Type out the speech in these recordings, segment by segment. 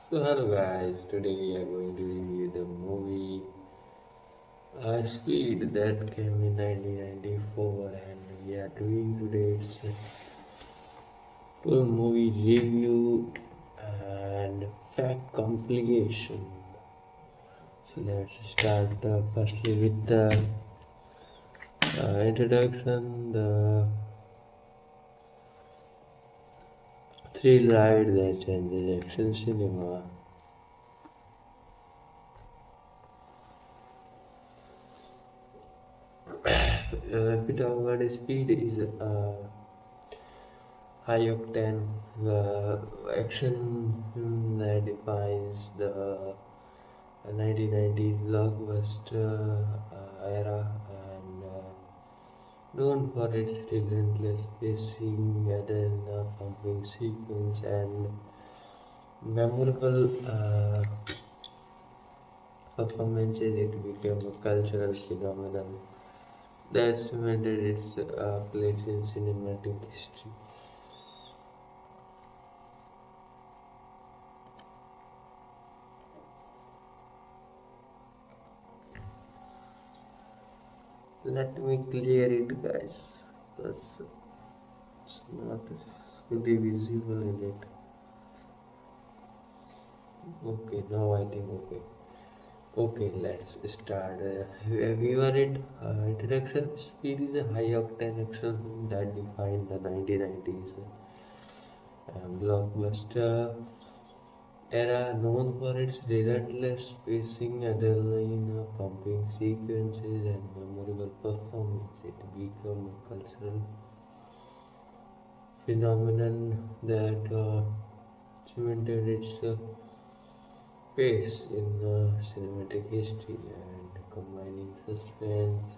So hello guys, today we are going to review the movie Speed that came in 1994, and we are doing today's full movie review and fact complication. So let's start firstly with the introduction, the thrill ride that changes action cinema. If we talk about Speed is high octane action film that defines the 1990s blockbuster era and known for its relentless pacing, adrenaline pumping sequence, and memorable performances. It became a cultural phenomenon that cemented its place in cinematic history. Let me clear it, guys, because it's not fully visible in it. Okay, now I think okay. Okay, let's start. We were it. Introduction Speed is a high octane action film that defined the 1990s blockbuster era, known for its relentless pacing, adrenaline pumping sequences, and memorable performance. It became a cultural phenomenon that cemented its place in cinematic history and combining suspense,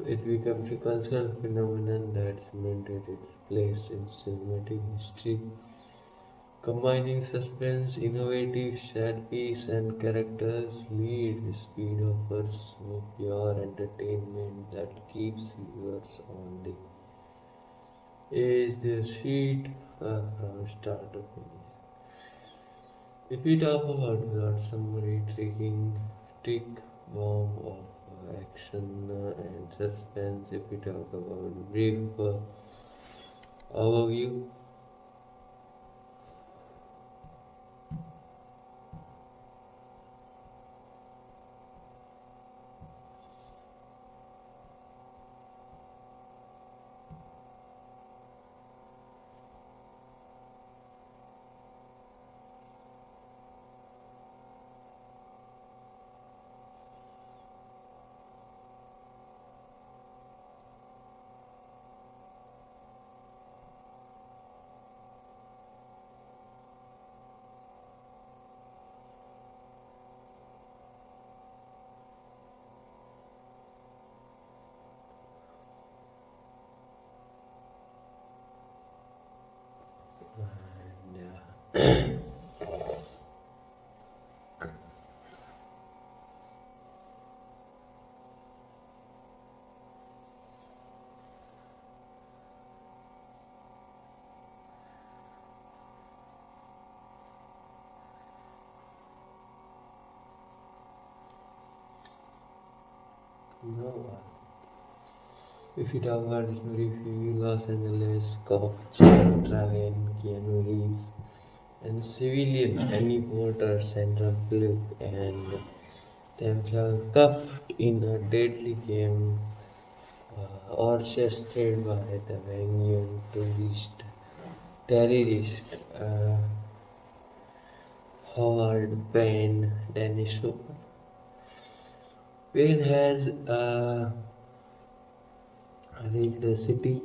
it becomes a cultural phenomenon that cemented its place in cinematic history, combining suspense, innovative set piece, and characters. Lead Speed offers so pure entertainment that keeps viewers on the edge their seat from start to finish. If we talk about plot summary, tick bomb of action and suspense. If we talk about brief overview, and no. If we talk about this review, Los Angeles cop Sandra and Keanu Reeves and civilian Annie Porter, Sandra Bullock, and themselves cuffed in a deadly game orchestrated by the Iranian terrorist Howard Danish Hooper. Payne has reached the city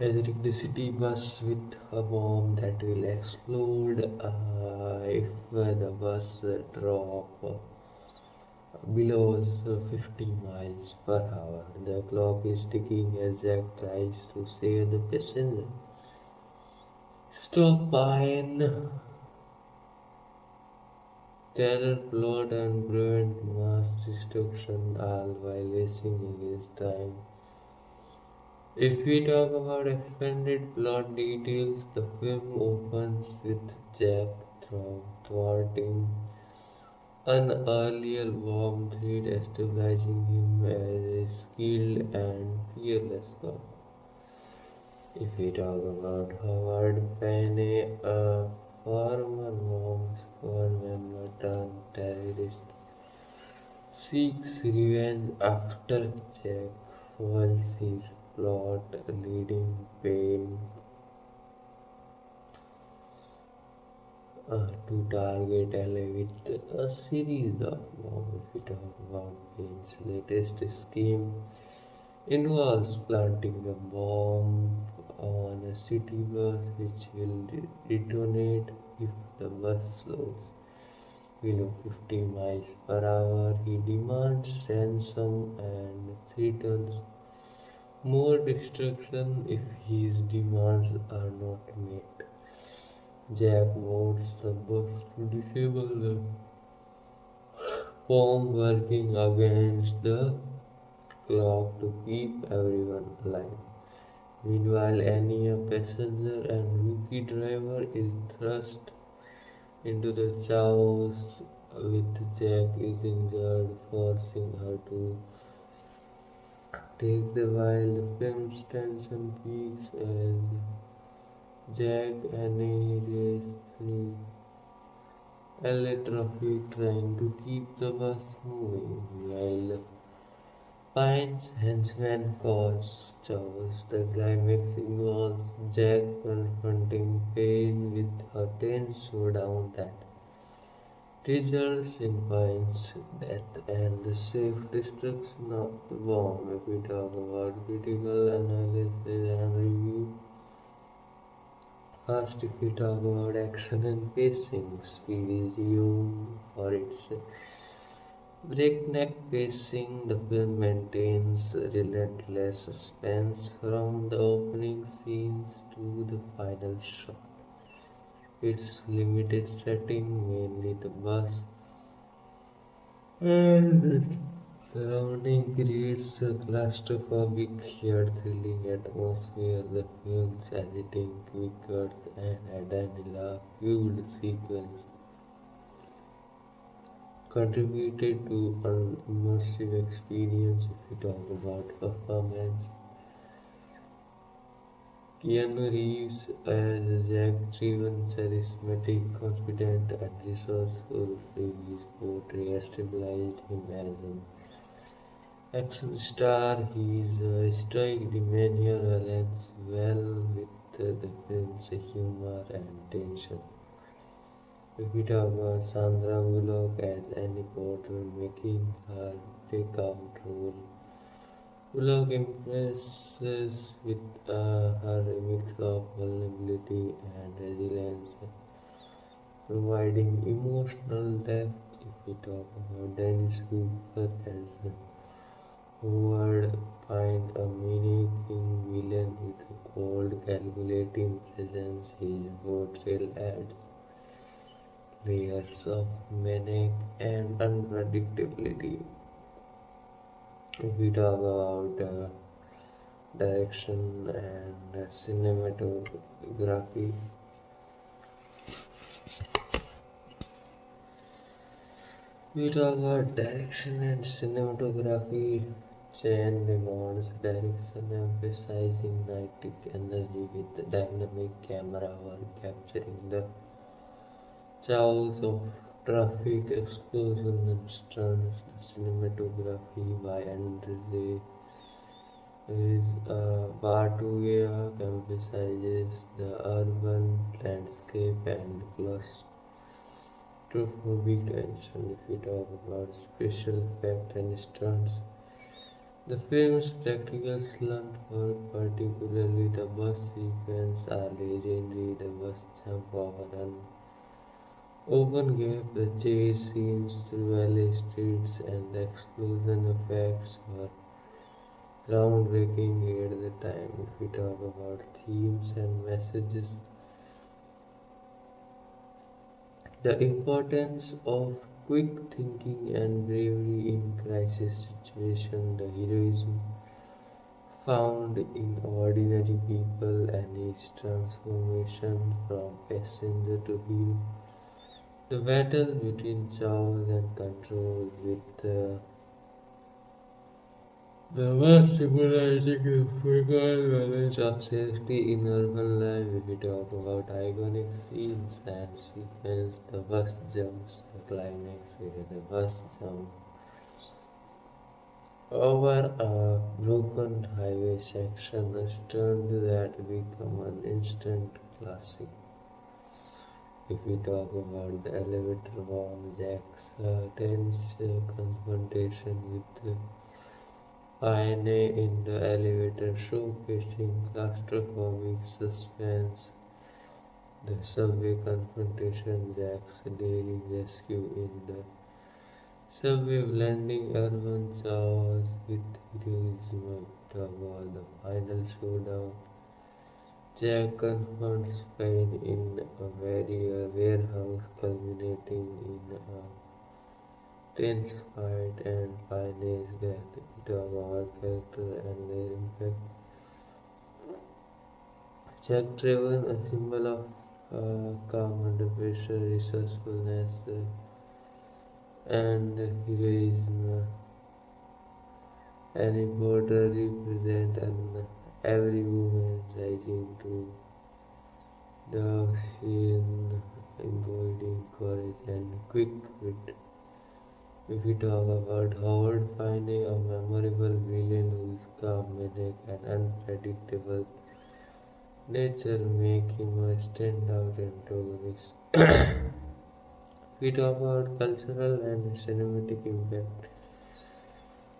electricity bus with a bomb that will explode if the bus drop below 50 miles per hour. The clock is ticking as Jack tries to save the passenger. Stop pine, terror plot and prevent mass destruction all while racing against time. If we talk about expanded plot details, the film opens with Jack thwarting an earlier bomb threat, establishing him as a skilled and fearless cop. If we talk about Howard Payne, a former bomb squad member turned terrorist, seeks revenge after Jack foils his plot, leading Payne to target LA with a series of bombs. If we talk about Payne's latest scheme, involves planting a bomb on a city bus which will detonate if the bus slows below 50 miles per hour. He demands ransom and threatens more destruction if his demands are not met. Jack boards the bus to disable the bomb, working against the clock to keep everyone alive. Meanwhile, Annie, a passenger and rookie driver, is thrust into the chaos with Jack is injured, forcing her to take the while the film's tension peaks as Jack and Annie race through LA traffic trying to keep the bus moving while Pine's henchmen cause chaos. The climax involves Jack confronting Payne with a tense showdown that results in Pine's death and the safe destruction of the bomb. If we talk about critical analysis and review, first if we talk about action and pacing, speed is used for its breakneck pacing. The film maintains relentless suspense from the opening scenes to the final shot. Its limited setting, mainly the bus and the surrounding, creates a claustrophobic yet thrilling atmosphere. The film's editing, quick cuts, and adrenaline-fueled sequence contributed to an immersive experience. If we talk about performance, Keanu Reeves as Jack driven, charismatic, confident, and resourceful. Reeves' portray stabilized him as an action star. His stoic demeanor aligns well with the film's humor and tension. If we talk about Sandra Bullock as Annie Potter, making her breakout role, Bullock impresses with her mix of vulnerability and resilience, providing emotional depth. If we talk about Dennis Cooper as Howard, find a menacing villain with a cold, calculating presence. His portrayal adds layers of manic and unpredictability. If we talk about direction and cinematography, we talk about direction and cinematography. Chen demands direction, emphasizing kinetic energy with dynamic camera work, capturing the chaos of traffic, explosion, and stunts. Cinematography by Andre is Bartugia emphasizes the urban landscape and claustrophobic tension. If we talk about special effect and stunts, The film's practical stunt work, particularly the bus sequence, are legendary. The bus jump over an open gap, the chase scenes through LA streets, and the explosion effects were groundbreaking at the time. If we talk about themes and messages, the importance of quick thinking and bravery in crisis situation, the heroism found in ordinary people, and his transformation from passenger to hero. The battle between chaos and control, with the worst symbolizing the fragile balance of safety in urban life. If we talk about iconic scenes and sequence, the bus jumps, the climax where the bus jump over a broken highway section, a stunt that become an instant classic. If we talk about the elevator war, Jack's tense confrontation with Pioneer in the elevator, showcasing claustrophobic suspense, the subway confrontation, Jack's daring rescue in the subway, blending urban chaos with heroism. Toward the final showdown, Jack confronts Payne in a warehouse, culminating in a tense fight and Pioneer's death. It was our character and their impact. Jack Traven, a symbol of calm under pressure, resourcefulness, and heroism, and Porter represent an every woman rising to the occasion, embodying courage and quick wit. If we talk about Howard Finney, a memorable villain whose calm maniac and unpredictable nature make him a standout antagonist. We talk about cultural and cinematic impact.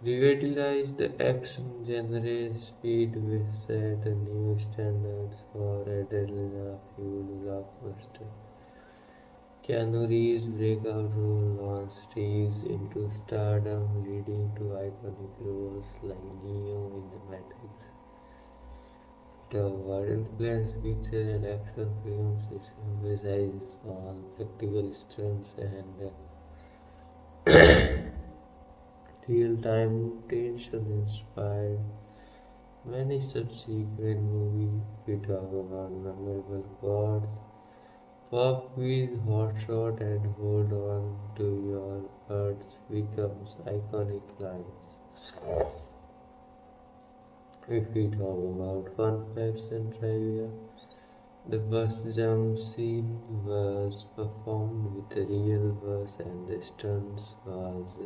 Revitalized the action genre, speed set new standards for adrenaline-fueled blockbuster. Keanu Reeves' breakout role launched Reeves into stardom, leading to iconic roles like Neo in The Matrix. The world influence feature and action films, it emphasizes on practical stunts and real-time tension inspired many subsequent movies. We talk about memorable quotes. Pop quiz, hot shot, and hold on to your words becomes iconic lines. If we talk about fun facts and trivia, the bus jump scene was performed with a real bus and the stunts was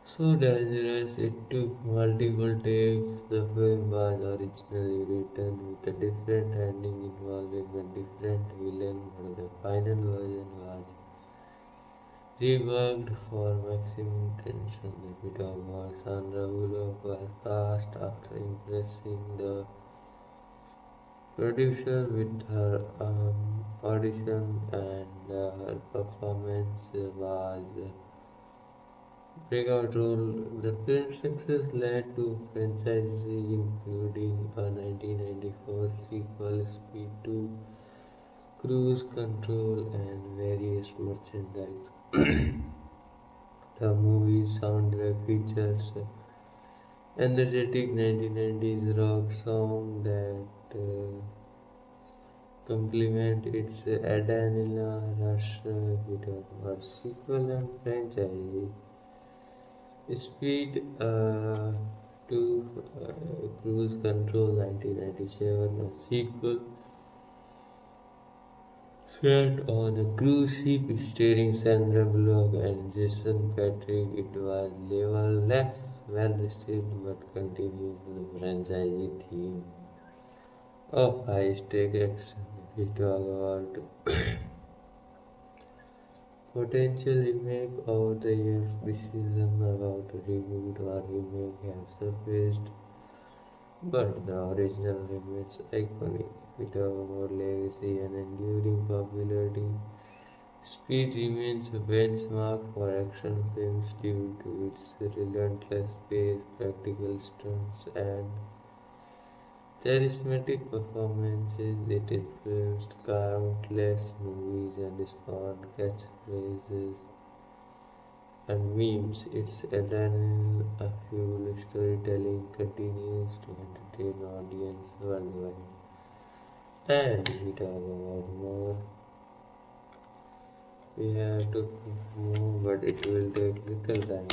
so dangerous it took multiple takes. The film was originally written with a different ending involving a different villain, but the final version was reworked for maximum tension. If we talk about Sandra Bullock was cast after impressing the producer with her audition, and her performance was breakout role. The film's success led to franchises including a 1994 sequel, Speed 2, Cruise Control, and various merchandise. The movie's soundtrack features energetic 1990s rock song that complement its adrenaline rush. Video about sequel and franchise. Speed to Cruise Control 1997, a sequel set on a cruise ship starring Sandra Bullock and Jason Patrick. It was level less well received but continues the franchise theme of high stake action. If we talk about Potential remake over the years, decisions about reboot or remake have surfaced, but the original remains iconic. With our legacy and enduring popularity, Speed remains a benchmark for action films due to its relentless pace, practical stunts, and charismatic performances. It influenced countless movies and spawned catchphrases and memes. Its adrenaline fueled storytelling continues to entertain audience worldwide. And we talk about more. We have to move, but it will take little time.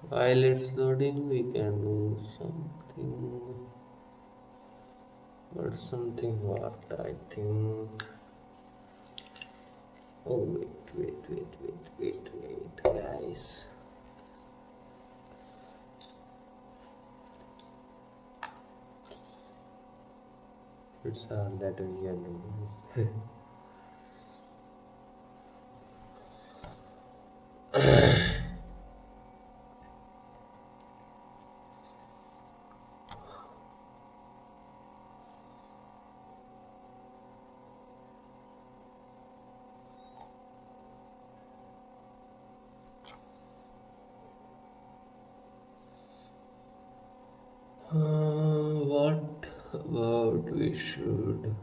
While it's loading, we can do something. But something what I think. Oh, wait, guys. It's all that we can do. What about we should?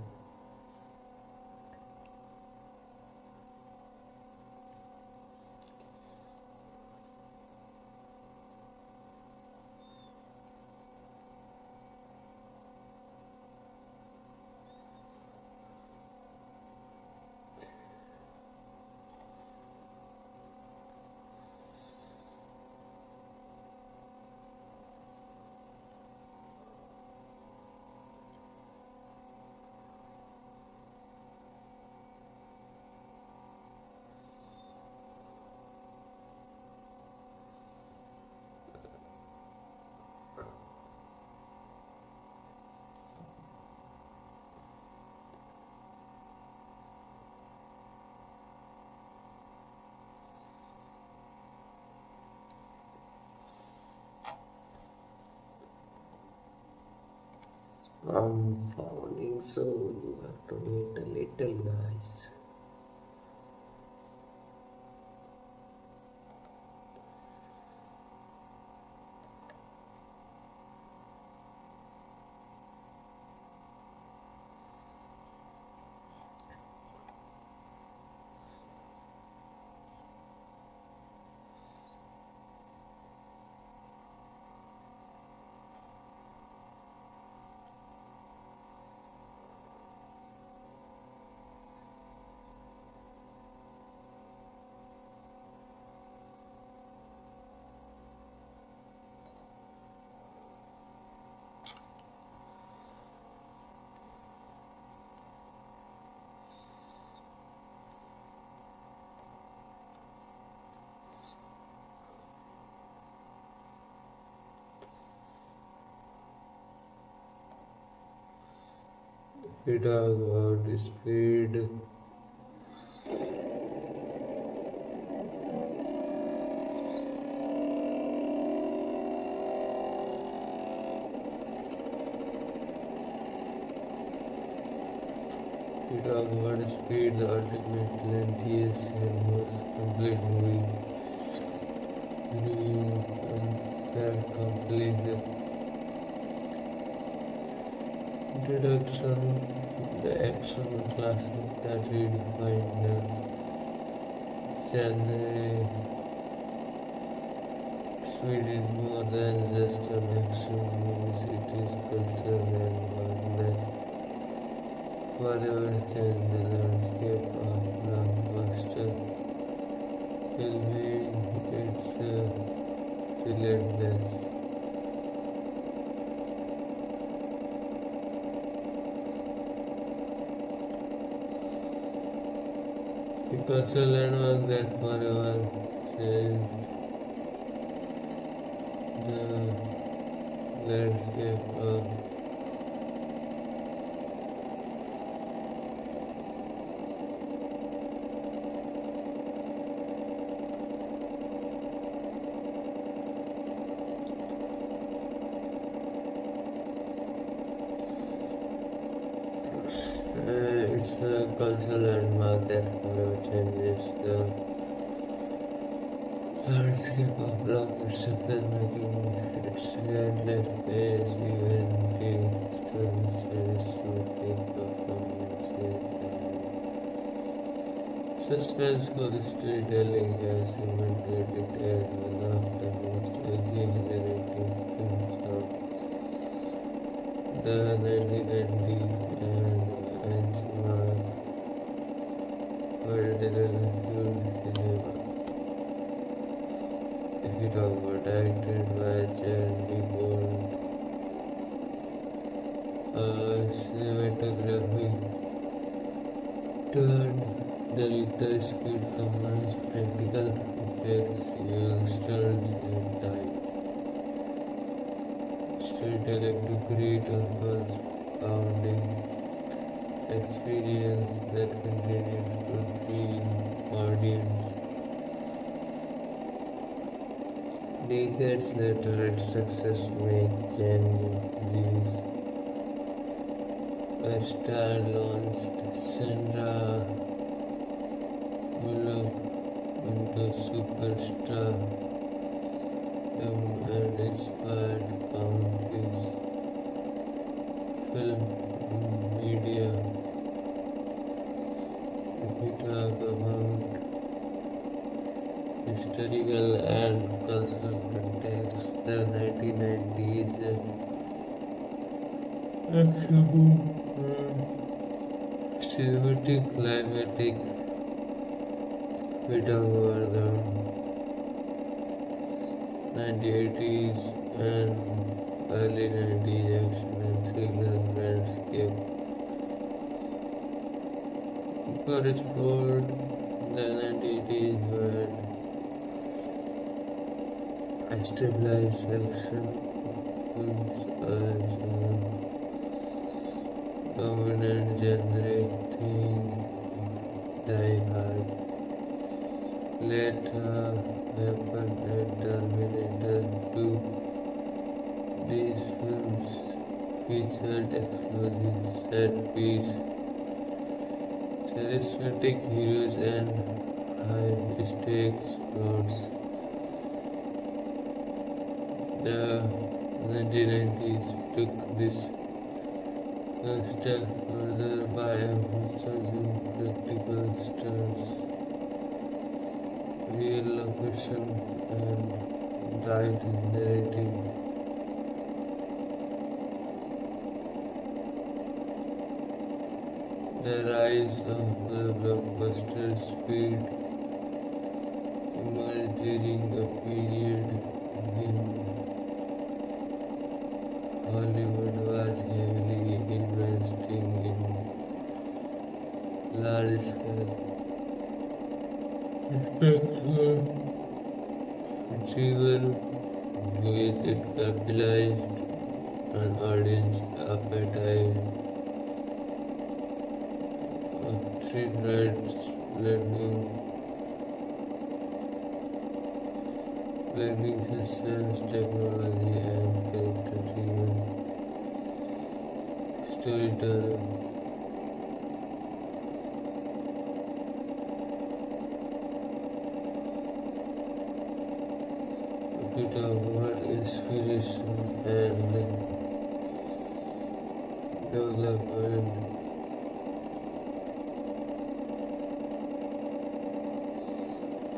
I'm founding, so you have to wait a little, guys. We talk about the speed. We talk about the speed, the ultimate lengthiest and most complete movie. Review and fact completion. Introduction, the action classic that redefined the genre. Speed is more than just an action movie, it is cultural and that forever changed the landscape of blockbuster filming. It's relentless A cultural landmark that forever changed the landscape of it's a cultural landmark that forever changes the landscape of blockbuster filmmaking. Its relentless pace, even stunts, charismatic performances, and suspenseful storytelling has cemented it as one of the most exhilarating films of the 1990s and benchmark for digital cinema. If you talk about directed by Charlie Bond, cinematography turned director speed combines practical effects, real stunts, and time. Storytelling to create a pulse-pounding experience that continues to thrill audience. Decades later, its success made Keanu Reeves a star launched Sandra Bullock into superstar and inspired countless film media. If we talk about historical and cultural context, the 1990s action boom, cinematic climatic. We talk about the 1980s and early 90s action and thriller landscape. For sport, the 1980s had stabilized action films as a dominant genre thing. Die Hard later happened and Terminator 2. These films featured explosive set piece, charismatic heroes, and high stakes plots. The 1990s took this a step further by emphasizing practical stunts, real location, and tight narrative. The rise of the blockbuster speed emerged during a period when Hollywood was heavily investing in large-scale spectacle driven with it capitalized on audience appetite of thread blending suspense, technology, and character-driven storytelling. A bit of what inspiration and development.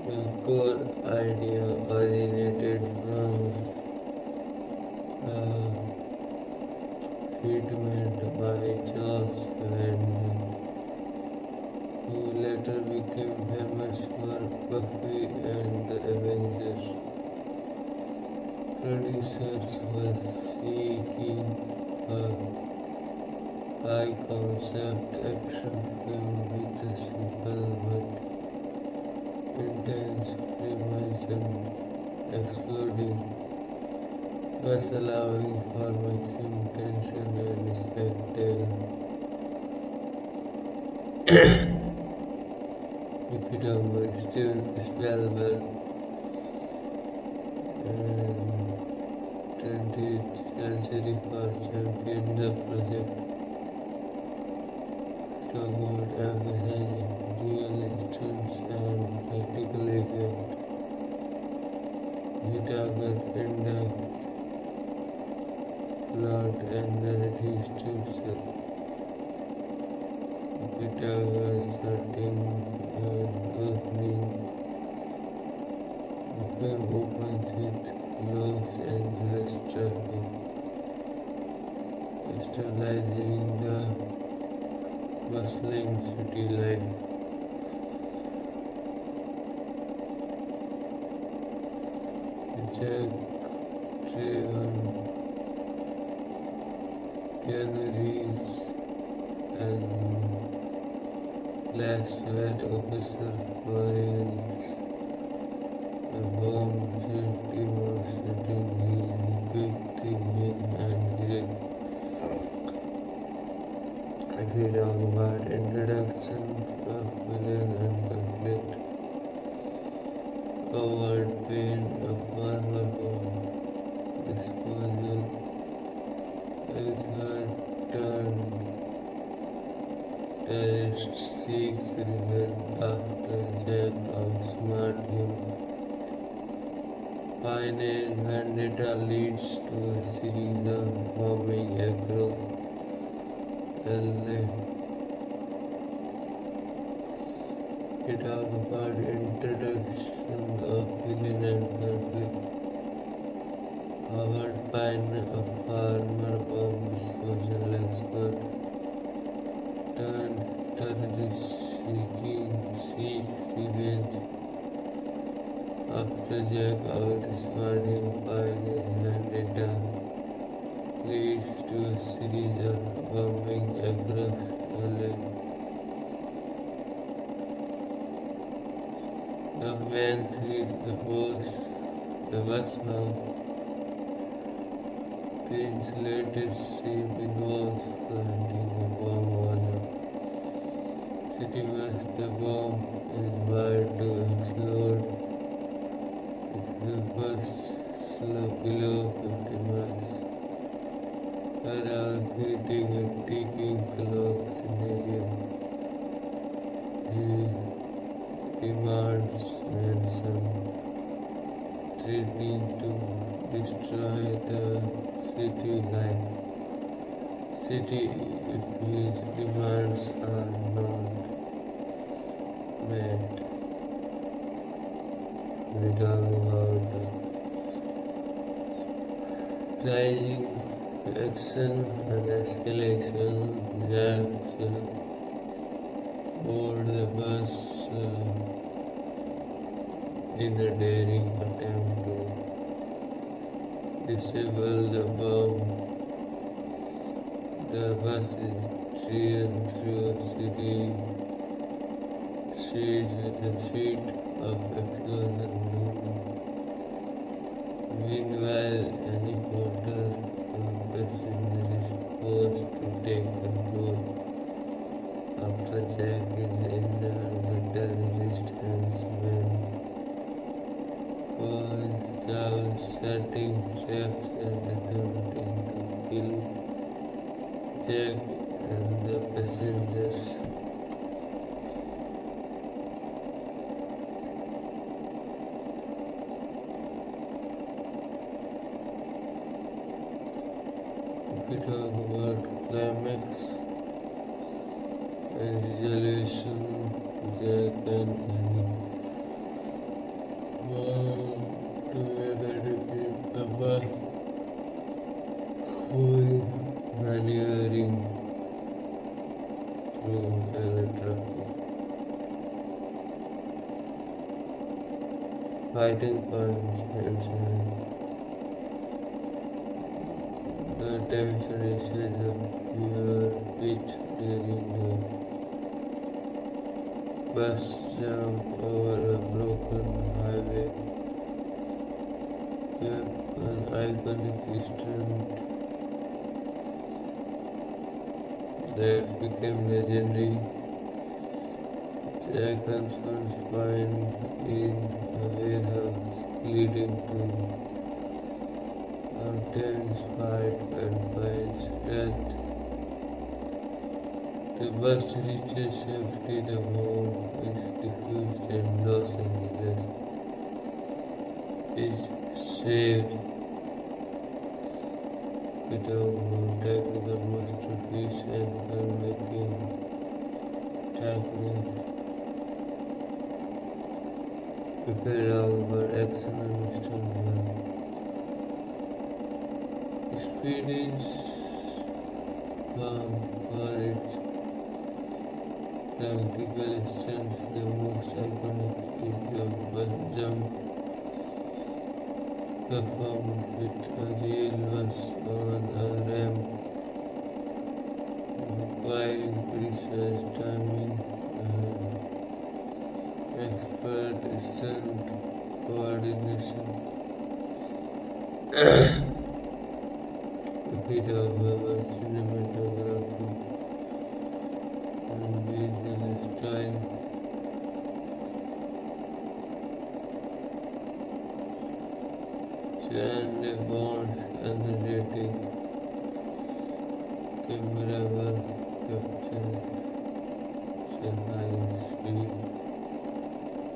The core idea originated from a treatment by Charles Van, who later became famous for Buffy and the Avengers. Producers were seeking a high concept action film with a simple but premise and exploding, thus allowing for maximum tension and spectacle. If you talk about Steven Spielberg and 20th Century Fox championed the project, talk about emphasizing real stunts and practical effects. He targeted in-depth plot and narrative structure. He targeted setting and opening. The film opens with Los Angeles traffic, stabilizing the bustling city life. Jack Trayvon, Keanu Reeves, and last Sweat Officer Warriors, a bomb safety setting is quick thinking and direct. If we talk about introduction of villain and conflict, Howard Payne, a farmer bomb disposal, is her turned terrorist seeks revenge after Jack outsmart him. Pioneer vendetta leads to a series of bombing across LA. We talk about introduction of villain and conflict. Howard Payne, a farmer bomb disposal expert, turned terrorist seeks revenge after Jack outsmart him. Pioneer vendetta leads to a series of bombing across LA. The man threw the bus now. Payne's latest scene involves planting a bomb on a city bus. The bomb is wired to explode if the bus below 50 miles per hour, creating a ticking clock scenario. He demands ransom, threatening to destroy the city if his demands are not met. We talk about rising action and escalation. Jack board the bus in a daring attempt to disable the bomb. The bus is driven through city streets with a speed of explosion looming. Meanwhile, an reporter passenger is forced to take control. After Jack is injured, the terrorist henchmen was setting traps and attempting to kill Jack and the passengers. If we talk about climax and resolution, Jack and Annie together to keep the bus moving, maneuvering through LA traffic. Fighting points and the tension is of pure pitch during the bus jam over a broken highway kept an iconic stunt that became legendary. Seconds was found in a warehouse, leading to a tense fight and Pine's death. The bus reaches safety, the bomb is defused, and Los Angeles is saved. Without technical masterpiece and filmmaking technique, prepared over action and stuntman. Speed is for its practical stunts. The most iconic is the bus jump performed with a real bus on a ramp, requiring precise timing and expert stunt coordination. A bit of cinematography and visual style. Sandra Bond's energetic camera work captures high speed,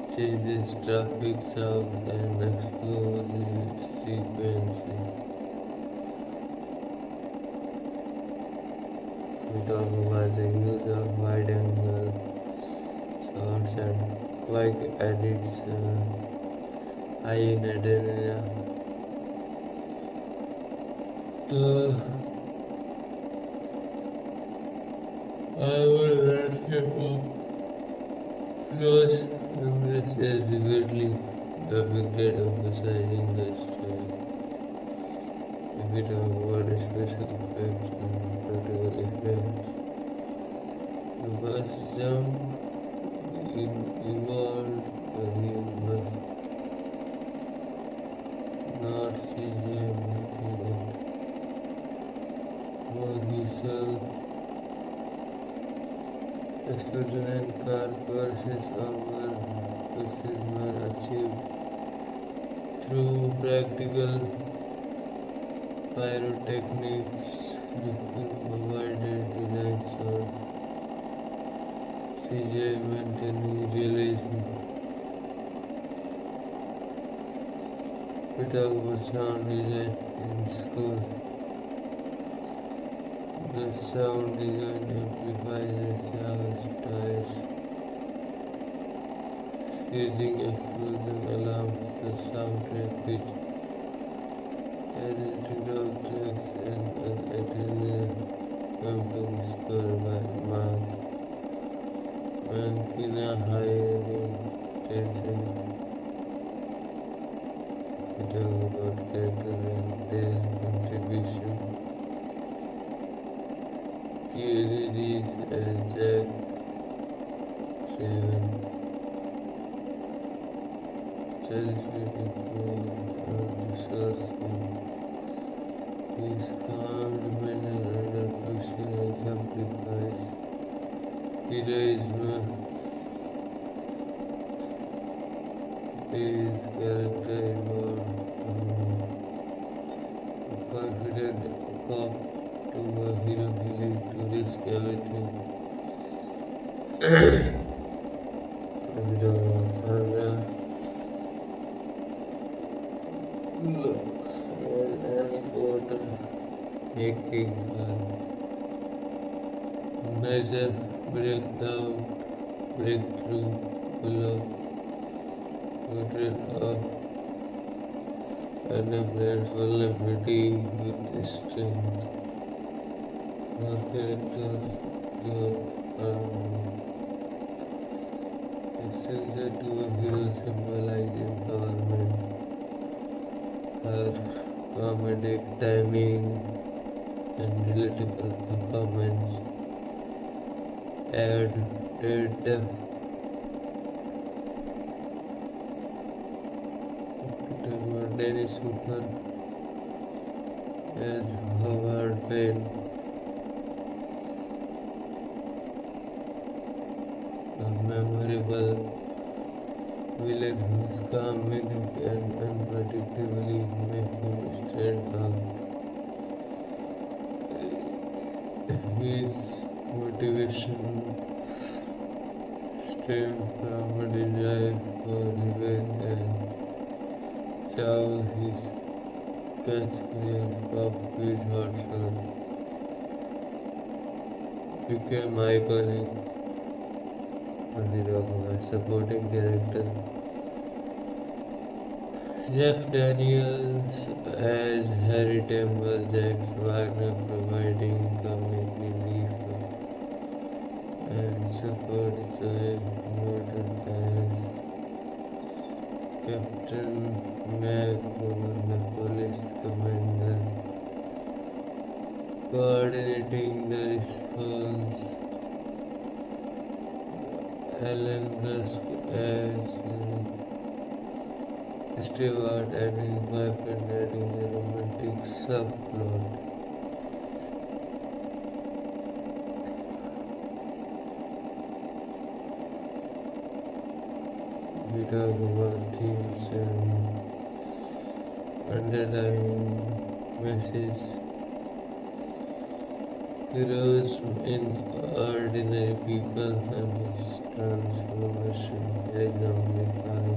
changes traffic sound and explosive sequences. We talk about the use of wide angle shots and quick edits, high in adrenaline. So I would ask you for close numbers as vividly depicted, emphasizing the story. If we talk about special effects and practical effects, the bus jump involved a real bus, not CGI making it more visual. Explosion and car crashes were achieved through practical pyrotechnics. The film provided design sound CGI maintaining realism. We talk about sound design and score. The sound design amplifies the sound styles, using explosion alarms, the soundtrack which edited tracks and an atelier pumping score by Mark Mankina hiring tension. We talk about character and their contribution. Keanu as Jack Raven, charismatic and resourceful. His calm demeanor under pressure exemplifies heroism. His character involved a confident cop to a hero willing to risk everything. Sandra, Bullock, and important making a major breakthrough. Bullock portrayed of an apparent vulnerability with strength. Her character's growth extended to a hero symbolize empowerment. Her comedic timing and relatable performance added depth Dennis Hooper as Howard Payne, a memorable villain whose calm mimic and unpredictably make him stand out. His motivation stemmed from a desire for revenge and chow. His catchphrase "Pop Quiz Hot Shot" became iconic on the document. Supporting character Jeff Daniels as Harry Temple, Jax Wagner providing comic relief and support Zoe Morton as Captain McGovern, the police commander, coordinating the response. Alan Rusk as Stewart and his boyfriend adding a romantic subplot. We talk about themes and underlying message. Heroes in ordinary people and his transformation exemplify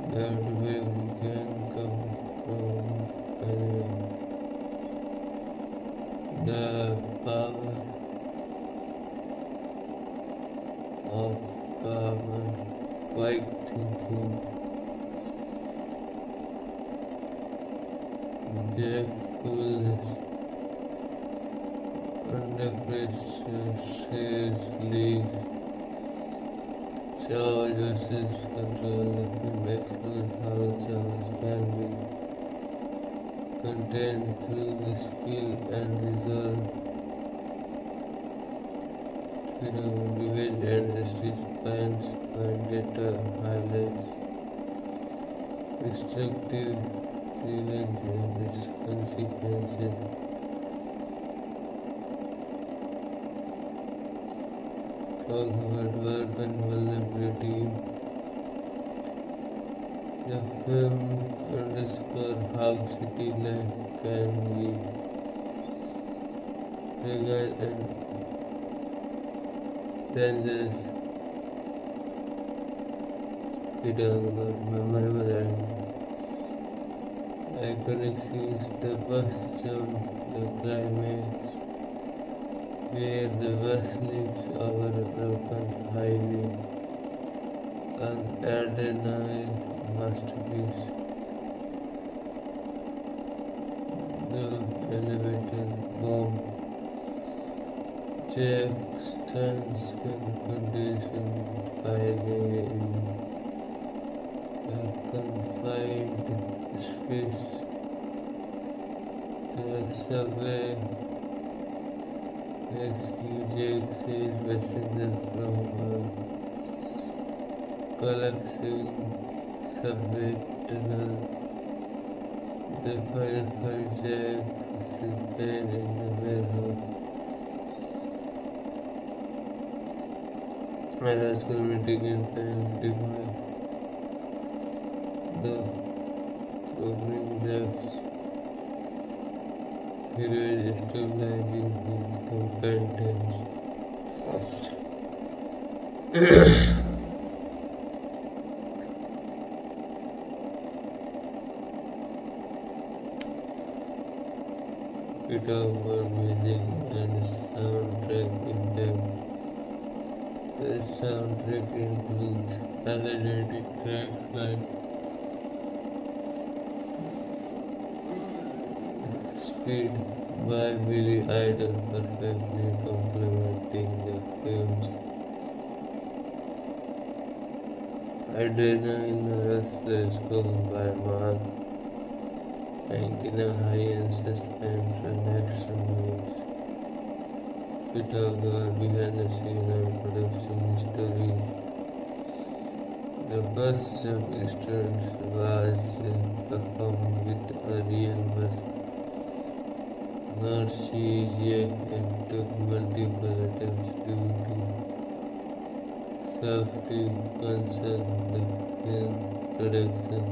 that way we can come from anywhere. The power of calm and quiet thinking. Jack coolness under pressure shares leads. Chaos versus control. The film explores how chaos can be contained through skill and resolve. Revenge and justice plans vendetta highlights destructive revenge and its consequences. Talk about urban vulnerability. The film underscores how city life can be fragile and dangerous. We talk about memorable and iconic scenes. The bus jump, the climax, where the bus leaps over a broken highway, an adrenaline masterpiece. The elevator bomb, Jack stands confrontation filing in a confined space. The subway rescue Jake saves passengers from a collapsing subway tunnel. The firefight Jack is pain in the warehouse. And as community and divine the opening Jack's hero is stabilizing his competence. We talk about music and soundtrack impact. The soundtrack includes energetic tracks like Speed by Billy Idol, perfectly complementing the film's adrenaline rush. The score by Mark Hankin, high-end suspense and action movies. We talk about behind the scenes and production history. The first substance was performed with a real narcissism and took multiple attempts due to safety concerns. The film production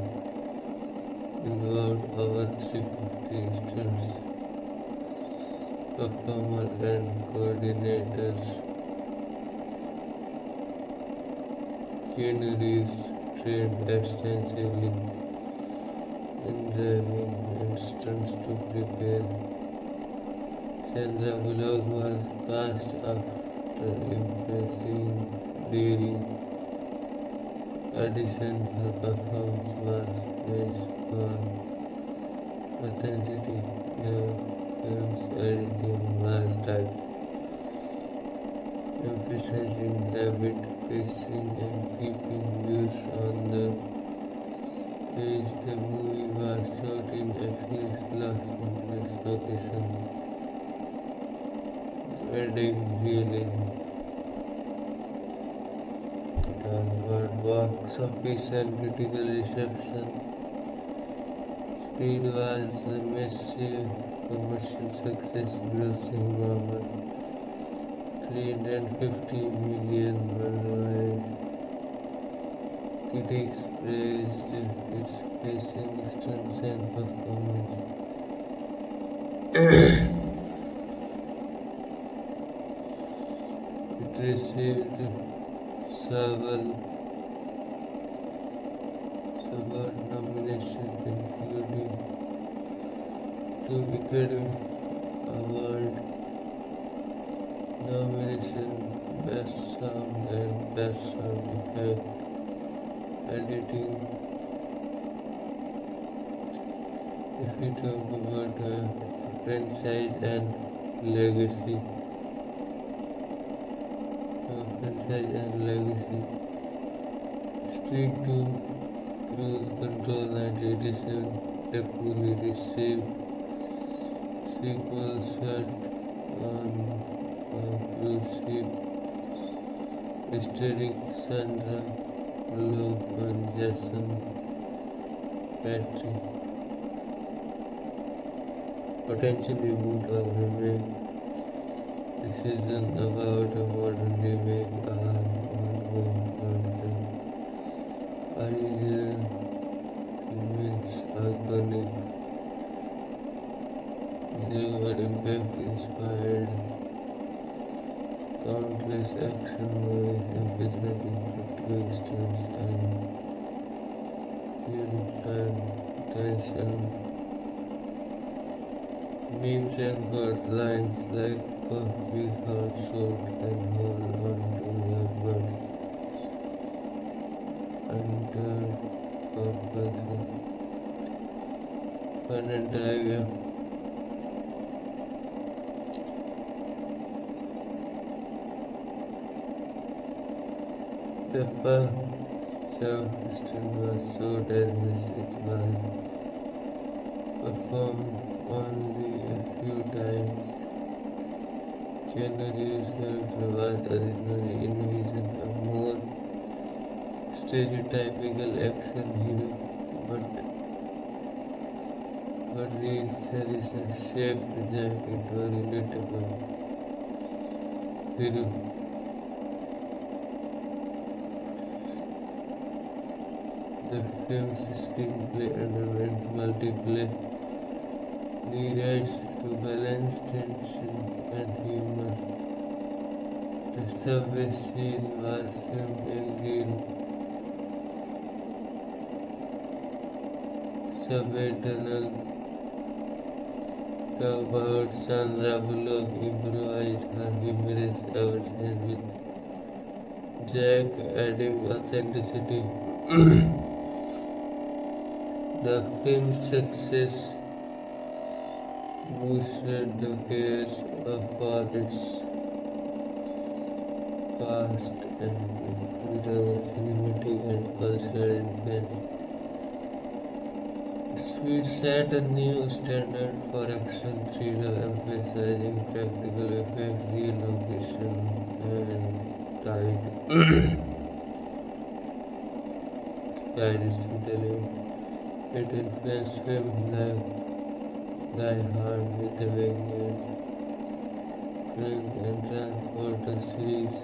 involved over 350 stunts, performers and coordinators. Keanu Reeves trained extensively in driving and stunts to prepare. Sandra Bullock was cast after impressing daring audition. Her performance was praised for authenticity. The film's editing was tight, emphasizing rapid pacing and keeping viewers on the page. The movie was shot in FX Los Angeles location, adding realism. Downward box office and critical reception. Speed was a massive commercial success, grossing over 350 million worldwide. Critics praised its pacing, stunts, and performance. It received several nominations, including two Academy Award nominations: Best Sound and Best Sound Effect Editing. If we talk about franchise and legacy, Street to Cruise Control 1987 equally received sequels set on a cruise ship starring Sandra, Bullock, and Jason Patrick. Potential reboot or remake. Decisions about a modern remake are ongoing, but the original remains iconic. Their impact inspired countless action movies, emphasizing practical stunts and real-time tension. Memes and quote lines like "Puffy heart short and hold on to your butt" under pop culture. Fun and trivia. The first self-esteem was so dangerous it was performed only a few times. Keanu Reeves' character was originally envisioned a more stereotypical action hero, but Reeves' charisma shaped Jack into a relatable hero. The film's screenplay underwent multiple rewrites to balance tension and humor. The subway scene was filmed in real subway tunnel. Talk about Sandra Bullock improvised her humorous version with Jack adding authenticity. The film's success boosted the case for its cast and diverse cinematic and cultural impact. Speed set a new standard for action thriller, emphasizing practical effects, real location, and tight Chinese storytelling. It influenced films like Die Hard with the Wing and Transporter series.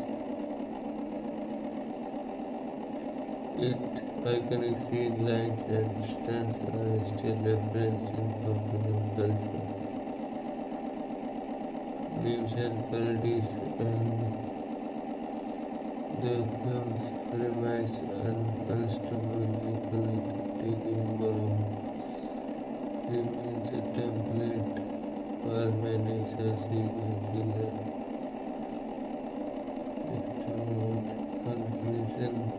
Its iconic scene lines and stunts are still referenced in popular culture. Memes and parodies and the films remains an unstable equally bomb remains a template for many subsequent conclusion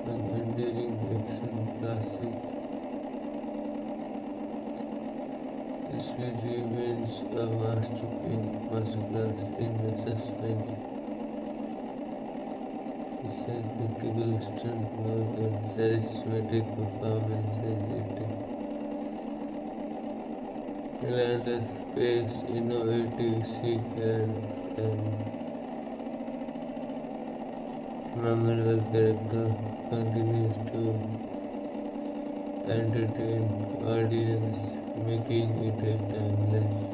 and enduring action classic. This remains a masterclass in the suspense, critical stunt work and charismatic performances. It relentless pace, innovative sequence, and memorable character continues to entertain audience, making it a timeless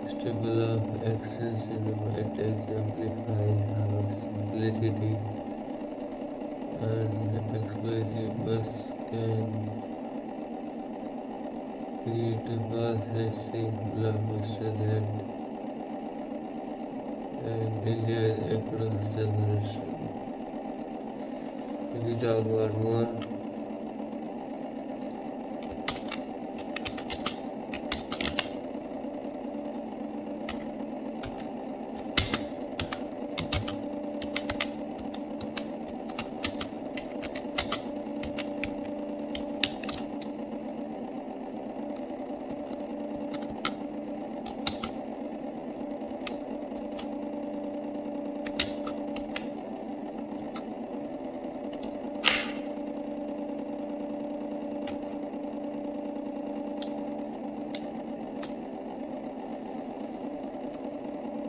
staple of action cinema. It exemplifies how simplicity and explosiveness can create a vast-reaching blockbuster that enjoys across generations. If we talk about more,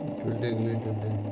it will take little time.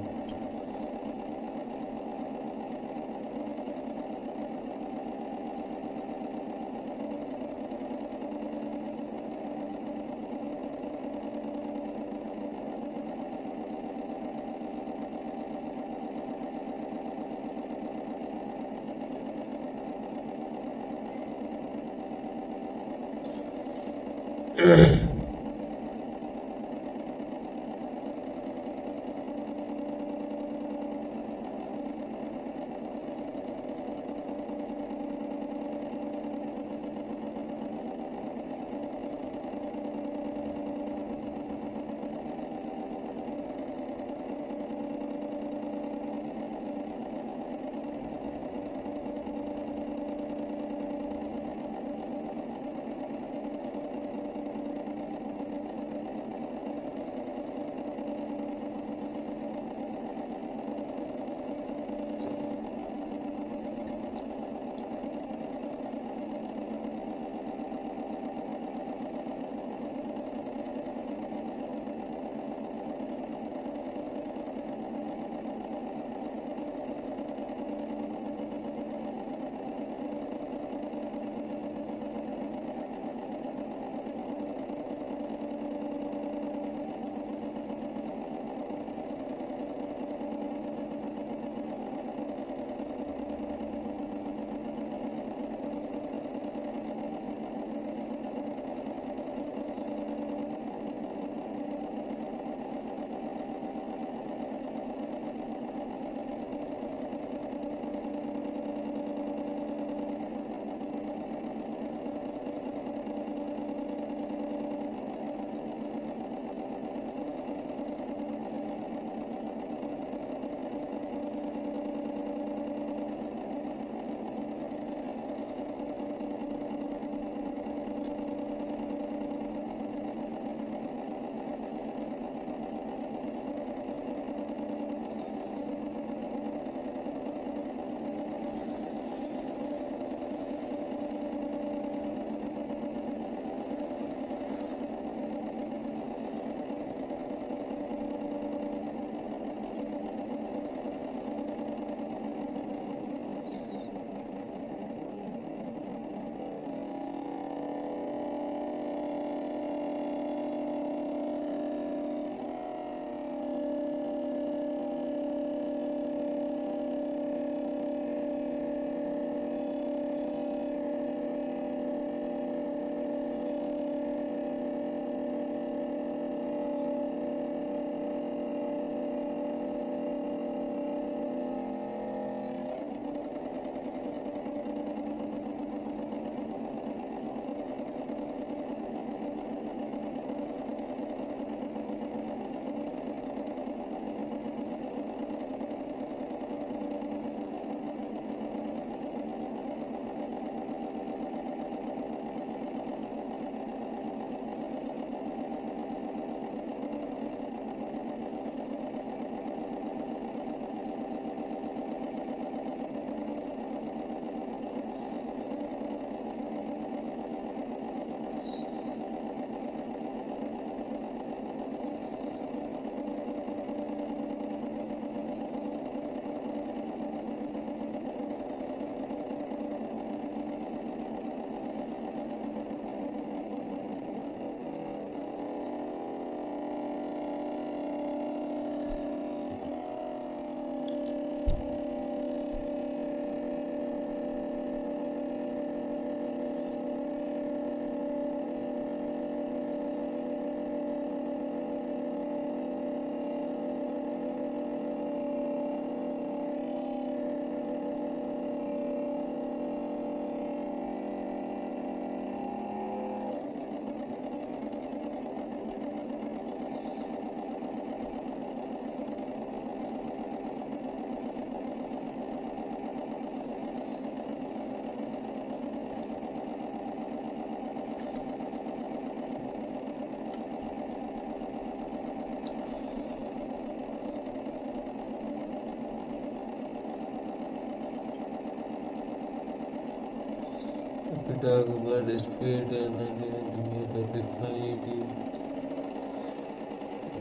talk about the speed and identity of the society,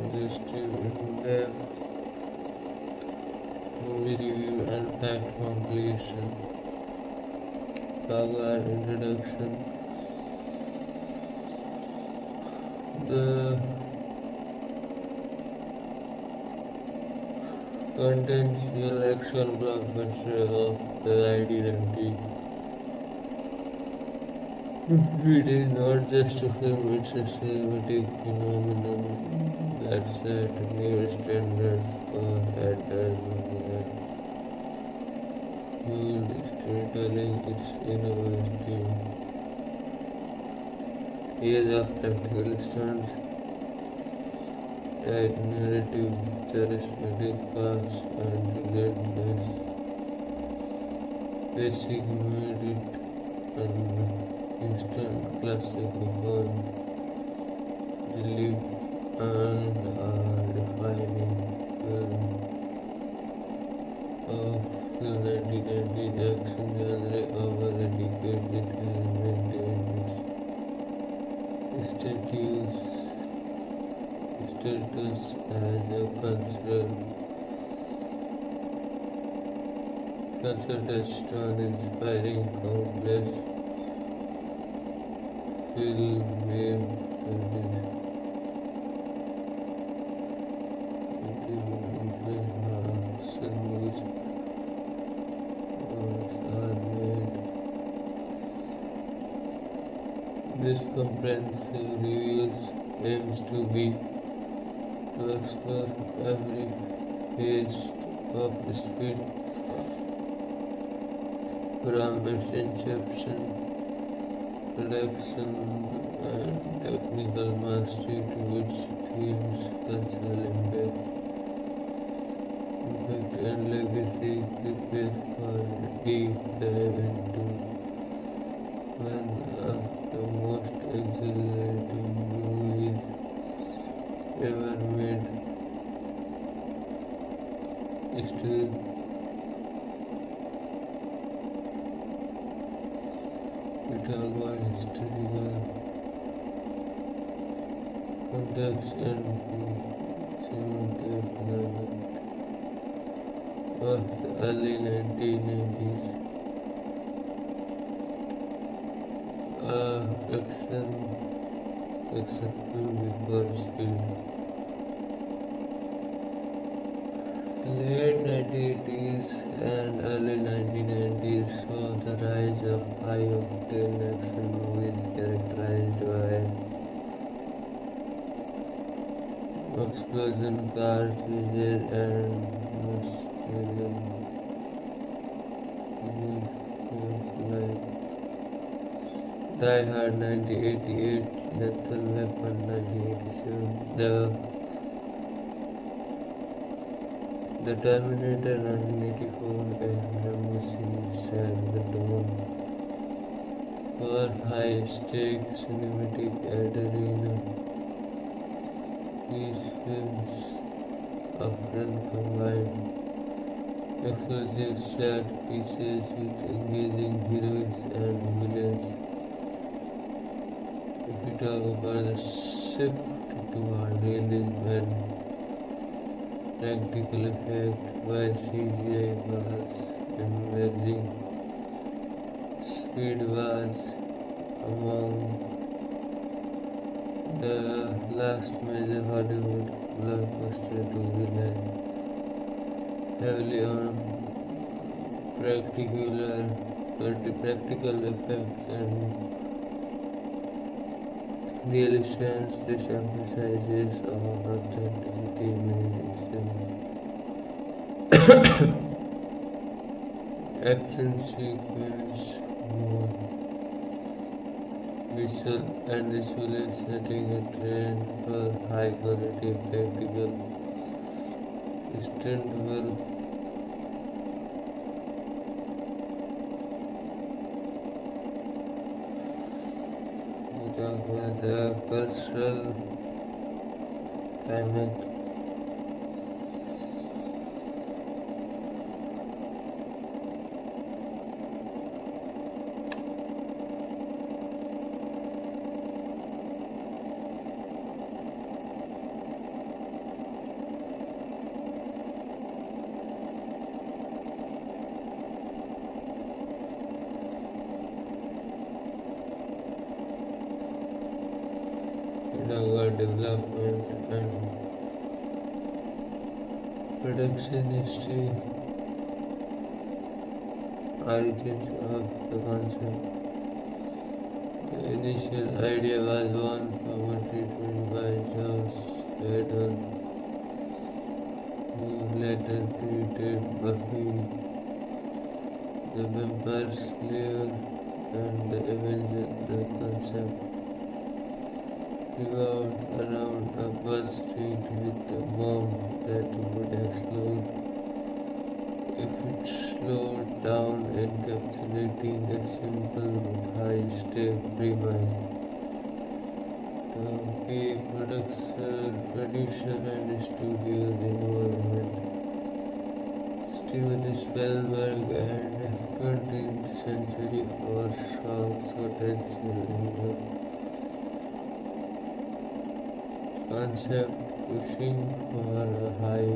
industry, in-depth movie review and fact completion. Talk about introduction. The contentional actual blockbuster of the identity. It is not just a film, it's a cinematic phenomenon that set new standards for entertainment. Fueled storytelling, its innovative age of practical stunts, tight narrative, charismatic cast, and relentless basic made it an instant classic of fun, relief, and a defining film of the 1990s action genre. Over a decade it has maintained its status as a cultural touchstone, inspiring countless film memes and movies are made. This comprehensive reviews aims to explore every phase of speed from its inception, production, and technical mastery to its themes, cultural impact and legacy. Prepare for a deep dive into one of the most exhilarating movies ever made. Still, we talk about historical context and cinematography of the early 1990s. Action film before speed. The late 1980s and early 1990s saw the rise of high-octane action movies characterized by explosion, car chases, and mysterious like Die Hard 1988, Lethal Weapon 1987, The Terminator 1984, and Rambo set the tone for high-stakes cinematic arena. These films often combine explosive set pieces with engaging heroes and villains. If we talk about the shift toward realism and practical effect, while CGI was emerging, speed was among the last major Hollywood blockbuster to rely heavily on practical effects and real stunts. This emphasizes on authenticity, made action sequence more visually setting a trend for high quality practical stunt work. We talk about the cultural climate. development, and production history. Origins of the concept. The initial idea was one from a treatment by Charles Haddon, who later treated Buffy the Vampire Slayer and the Avenger. The concept revolved around a bus street with a bomb that would explode if it slowed down, encapsulating a simple but high-stake premise. The key producer and studio's involvement. Steven Spielberg and 20th century foresaw potential in the concept, pushing for a high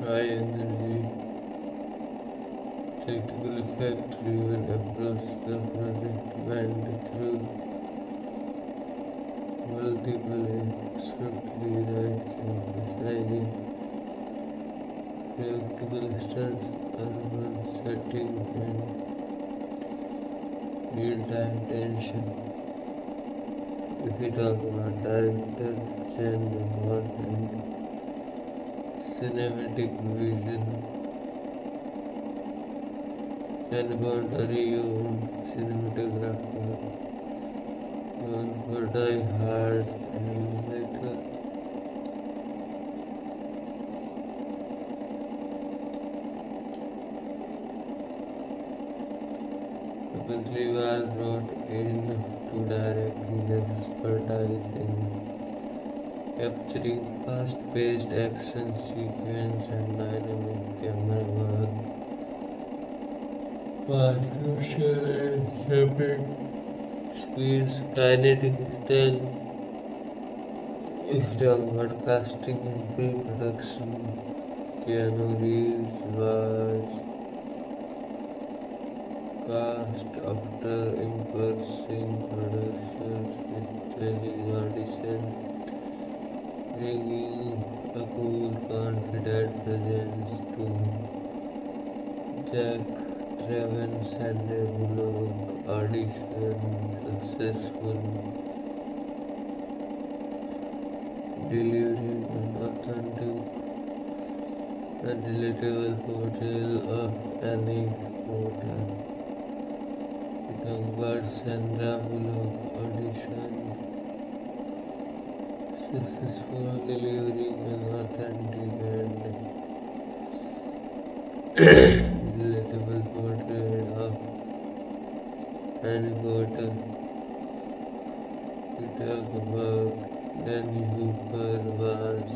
energy, tactical effect driven approach. The project went through multiple script rewrites, emphasizing practical stunts, urban setting, and real-time tension. If we talk about director Chen and cinematic vision, Chen got a renowned cinematographer known for Die Hard and later eventually was brought in to direct. His expertise in capturing fast-paced action sequence and dynamic camera work was crucial in shaping speeds, kinetic style. If we talk about casting and pre-production, Keanu Reeves was cast after impressing producers with his audition, bringing a cool, confident presence to Jack Traven. Sandra Bullock audition successful, delivering an authentic and relatable portrayal of Annie Potter. We talk about Sandra Bullock audition successful, delivering an authentic and relatable portrayal of Annie Potter. We talk about Danny Hooper was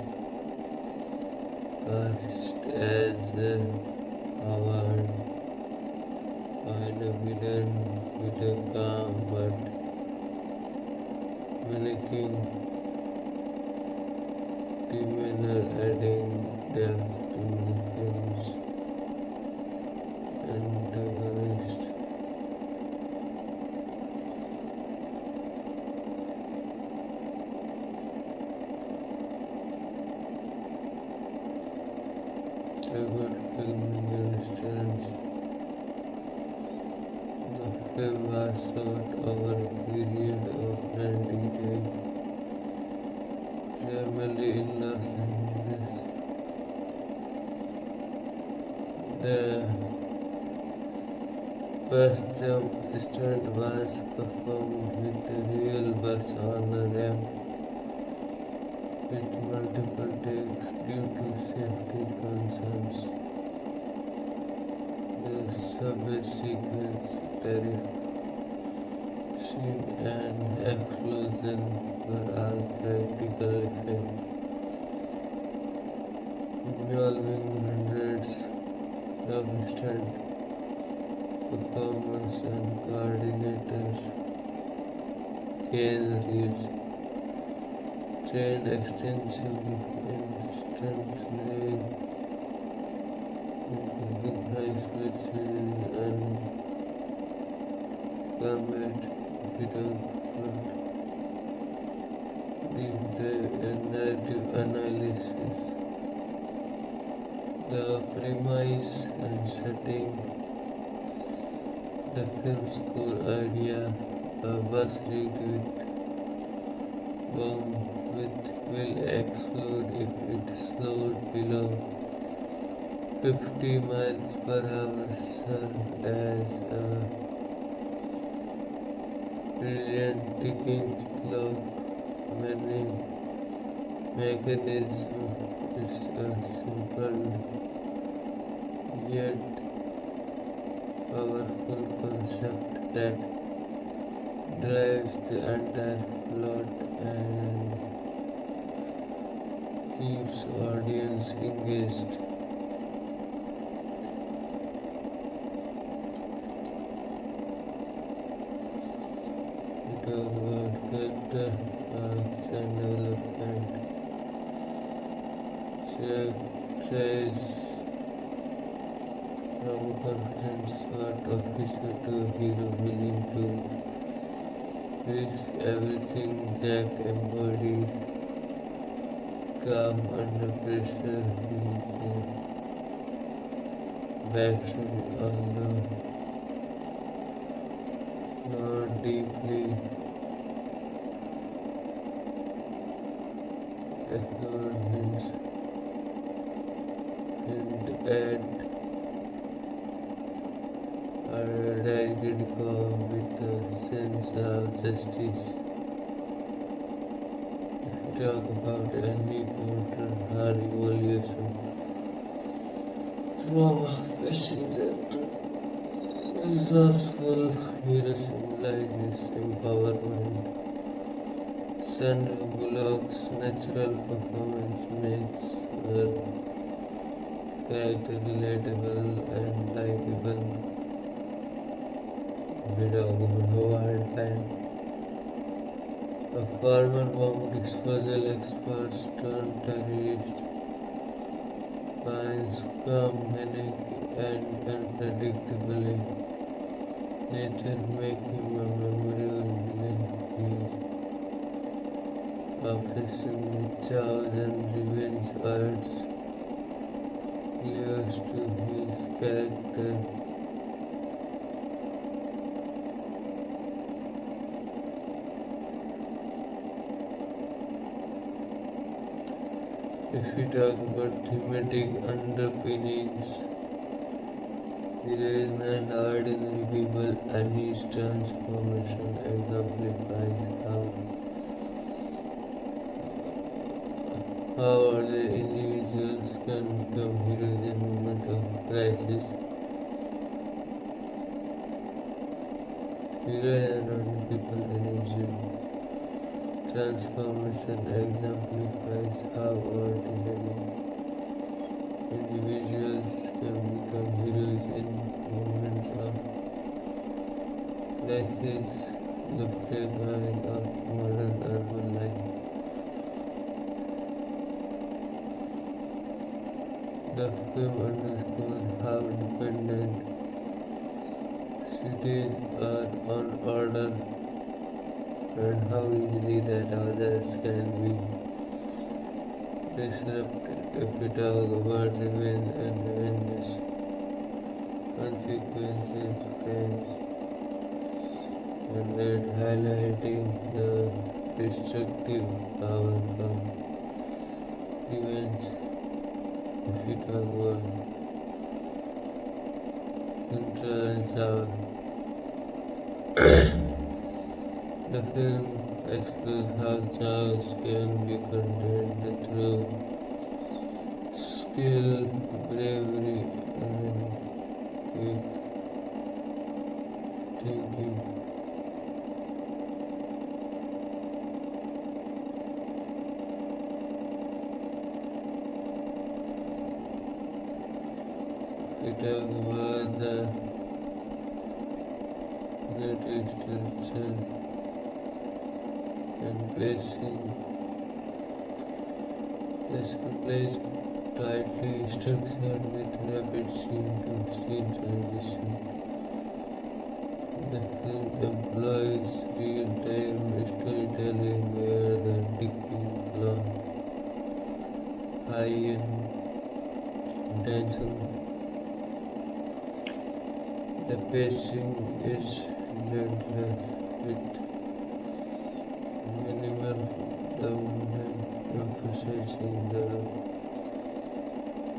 cast as Howard, kind of villain with a calm but menacing demeanor, adding depth to the film's antagonist. A good filming understands the film was shot over a period of 90 days, primarily in Los Angeles. The bus jump stunt was performed with a real bus on a ramp with multiple takes due to safety concerns. The subway sequence, tariff scene, and explosion were all practical effects, involving hundreds of stunt performers and coordinators. Keanu Reeves trained extensively in stunt laying, including high-speed scenes and combat. Peter plot. The narrative analysis, the premise and setting, the film's core idea, a bus rigged with bomb with will explode if it slowed below 50 miles per hour serve as a brilliant ticking clock mechanism is a simple yet powerful concept that drives the entire plot and keeps audience engaged. We talk about character arcs and development. Jack tries from a confident SWAT officer to a hero willing to risk everything. Jack embodies calm under pressure. He is backstory, although not deeply explored, and add a directed with a sense of justice. If we talk about any character, her evolution from a passenger to resourceful hero symbolizes empowerment. Sandra Bullock's natural performance makes her character relatable and likable. Without Howard fan, a former bomb disposal expert turned terrorist, finds calm, manic, and unpredictably. Nature make him a memorable villain. His obsession with chaos and revenge adds layers to his character. If we talk about thematic underpinnings, heroism and ordinary people, any transformation exemplifies how ordinary individuals can become heroes in moment of crisis. Heroes and ordinary people energy. Transformation exemplifies how ordinary individuals can become heroes in moments of crisis, the framework of modern urban life. The film underscores how dependent cities are on order and how easily that others can be disrupted. If we talk about revenge and revenge's consequences, friends, and that highlighting the destructive power of revenge. If we talk about influence of the film explores how chaos can be contained through skill, bravery, and quick thinking. We talk about the narrative structure and pacing. The screenplay is tightly structured with rapid scene to scene transition. The film employs real-time storytelling where the ticking clock, high tension, the pacing is relentless with minimal downtime, emphasizing the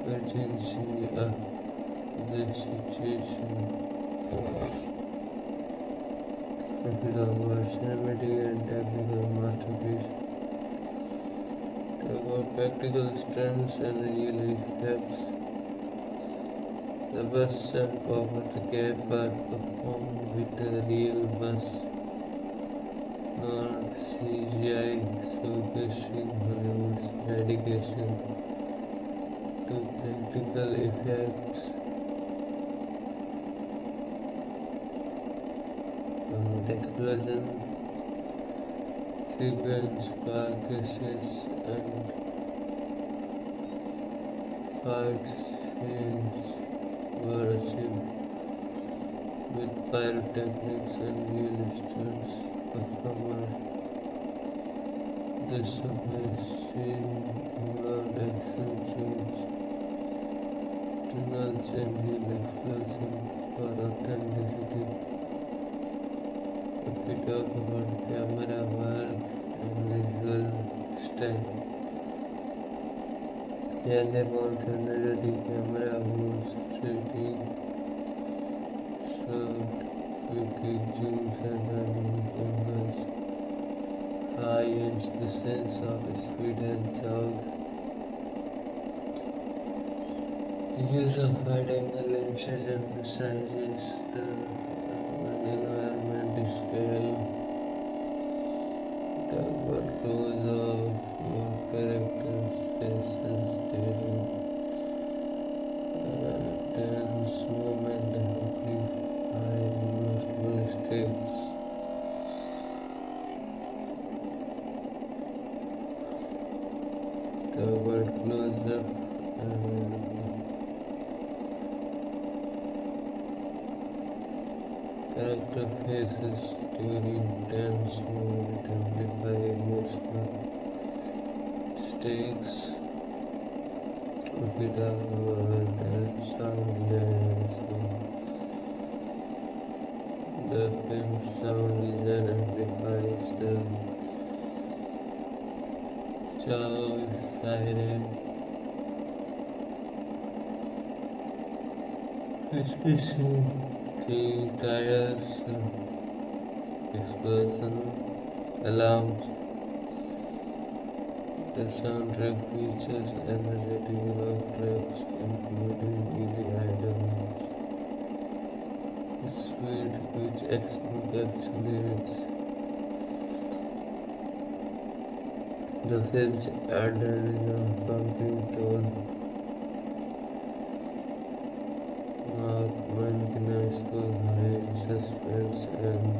urgency of the situation. If we talk about cinematic and technical masterpiece, talk about practical stunts and real effects. The bus jump over the gap are performed with a real bus, not CGI, showcasing Hollywood's dedication to practical effects. The explosion sequence, car crashes, and fight scenes were achieved with pyrotechnics and real stunts performed. The subway scene involved action scenes, tunnels, and real explosion for authenticity. If we talk about camera work and visual style, Yale Mountain camera moves shooting, shot, quick zooms and dynamic angles, high-ends the sense of speed and chaos. The use of wide-angle lenses emphasizes the environment scale. Talk about close-up characters, faces, during tense moment and amplify emotional states. Talk about close-up and character faces during tense moment amplify emotional stakes. If we talk about sound design, the film's sound design amplifies the chaos, siren, especially the tires, explosion, alarms. The soundtrack features energetic rock tracks including Billy Idol's Sweet, which encapsulates the film's adrenaline pumping tone. Magnanimous high suspense and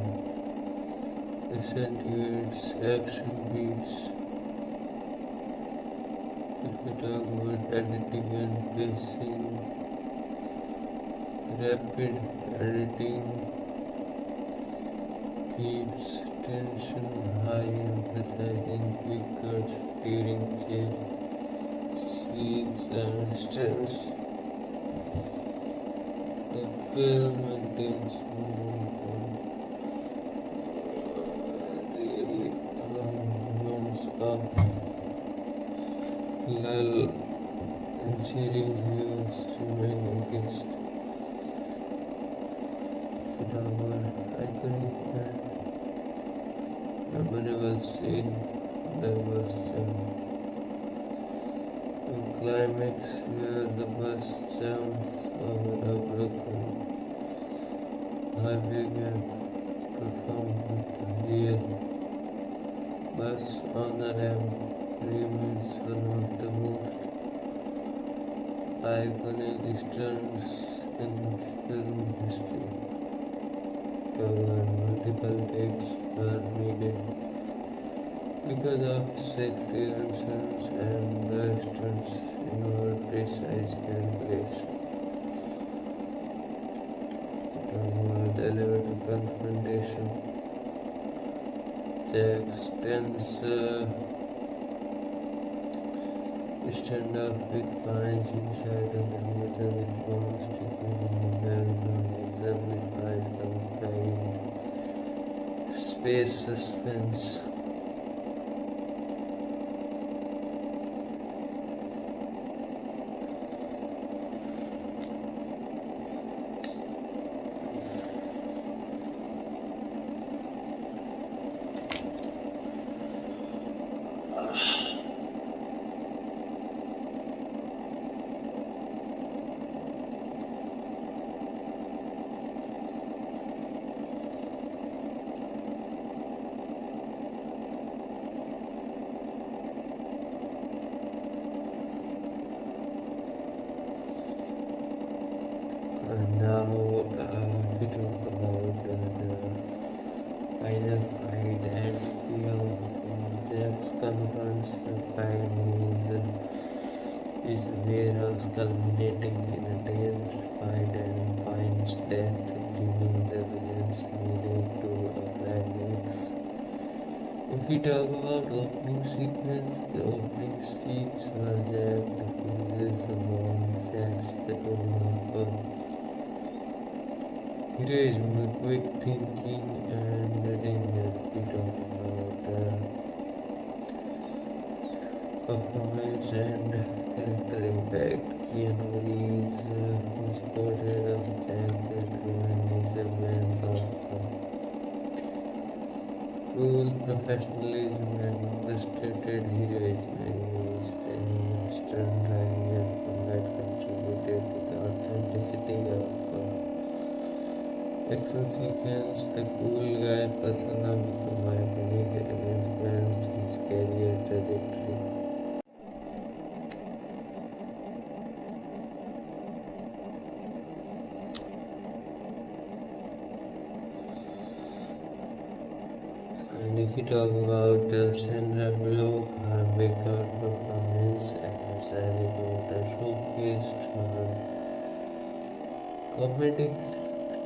accentuates action beats. If we talk about editing and pacing, rapid editing keeps tension high, emphasizing quick cuts during chase scenes and stunts. The film maintains momentum, really allowing moments of lull, ensuring viewers remain engaged. With our iconic and memorable scene, there was a climax where the bus jumps over a broken highway gap, performed with real bus on the ramp. Remains one of the most iconic stunts in film history. Multiple takes were needed because of safety concerns and the stunts involved precise calculation. The elevator confrontation Jackson's stand up with pines inside and the meter with bones sticking in the background exemplifies confined space suspense. And now we talk about the final fight and Jax confronts the Chinese warehouse culminating in a tense fight and finds death, bringing the villains leading to a climax. If we talk about opening sequence, the opening scenes were Jack diffuses the bomb, sets the tone of heroism, quick thinking, and danger. We talk about performance and character impact. Keanu Reeves is portrayed as Jack that is a blend of cool professionalism and frustrated heroism. His stern driving and combat contributed to the authenticity of action sequence. The cool guy persona became iconic and influenced his career trajectory. And if we talk about Sandra Bullock, her breakout performance as Harry Potter showcased her comedic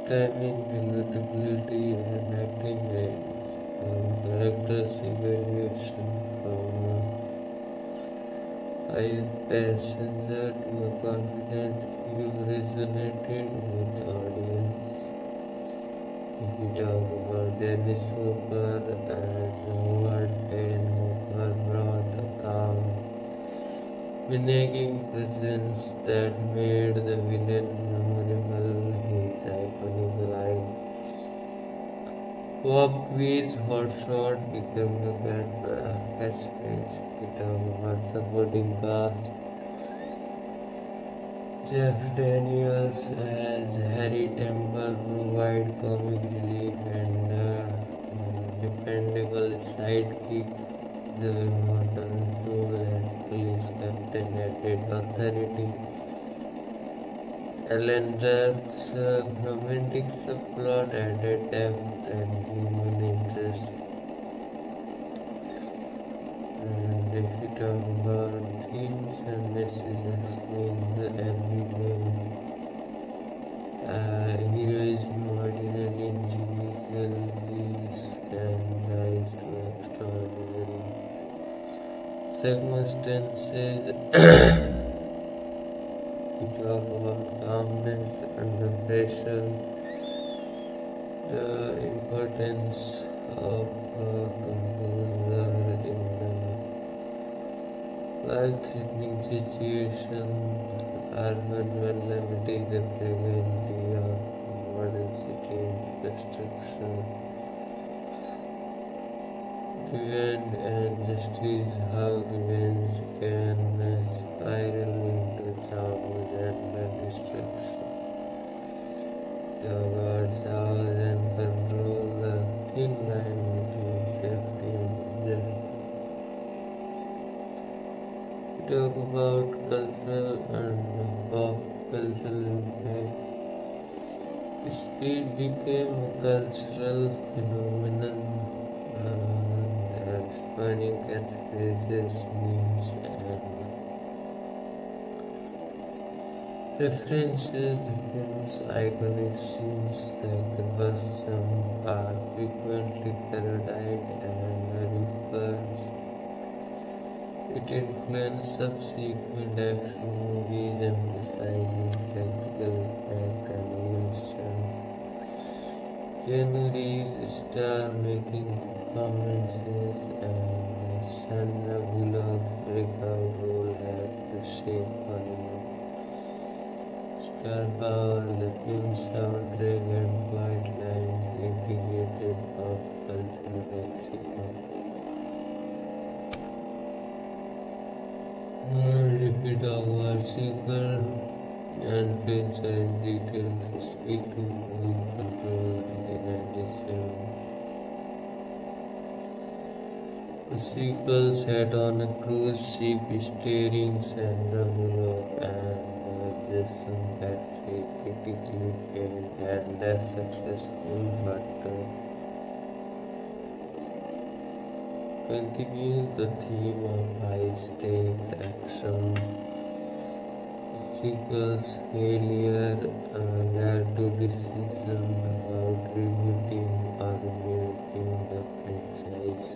timing, relatability, and acting range. Characters evaluation from a passenger to a confident hero resonated with the audience. If we talk about Dennis Hopper as Howard Payne, Hopper brought a calm, winning presence that made the villain memorable. His iconic line, "Pop quiz hot shot" became a catchphrase. We talk about supporting cast. Jeff Daniels as Harry Temple provide comic relief and dependable sidekick. The immortal role as police captain added authority. Alan Drake's romantic subplot added depth and human interest. And if we talk about themes and messages explained everyday heroism, ordinary individuals can rise to extraordinary circumstances. We talk about calmness under pressure, the importance of composure in life-threatening situation, urban vulnerability, the frequency of modern city infrastructure, revenge and justice, how revenge can spiral into chaos and destruction. The gods house and control the thin line between safety and danger. We talk about cultural and pop cultural impact. Speed became a cultural phenomenon, spanning catchphrases, memes, and References the film's iconic scenes like the bus jump are frequently parodied and referred. It influenced subsequent action movies emphasizing practical effect and real strength. Keanu Reeves' star-making performances and Sandra Bullock's breakout role helped to shape Hollywood star power. The film's soundtrack and quiet lines indicated pop culture lexicon. If we talk about sequel and franchise details, speak to movie control in 1997. The sequel set on a cruise ship starring Sandra Bullock and Jason Patrick, critically failed and less successful, but continues the theme of high stakes action. The sequel's failure led to decisions about rebooting or remaking the franchise.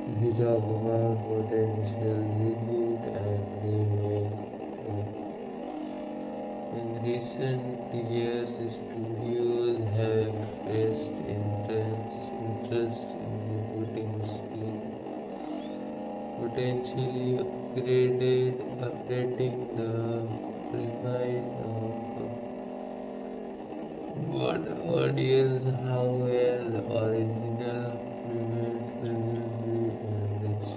We talk about potential reboot and remake. In recent years, studios have expressed interest in rebooting scene, potentially updating the premise of what audience, how well the original premise will be, and its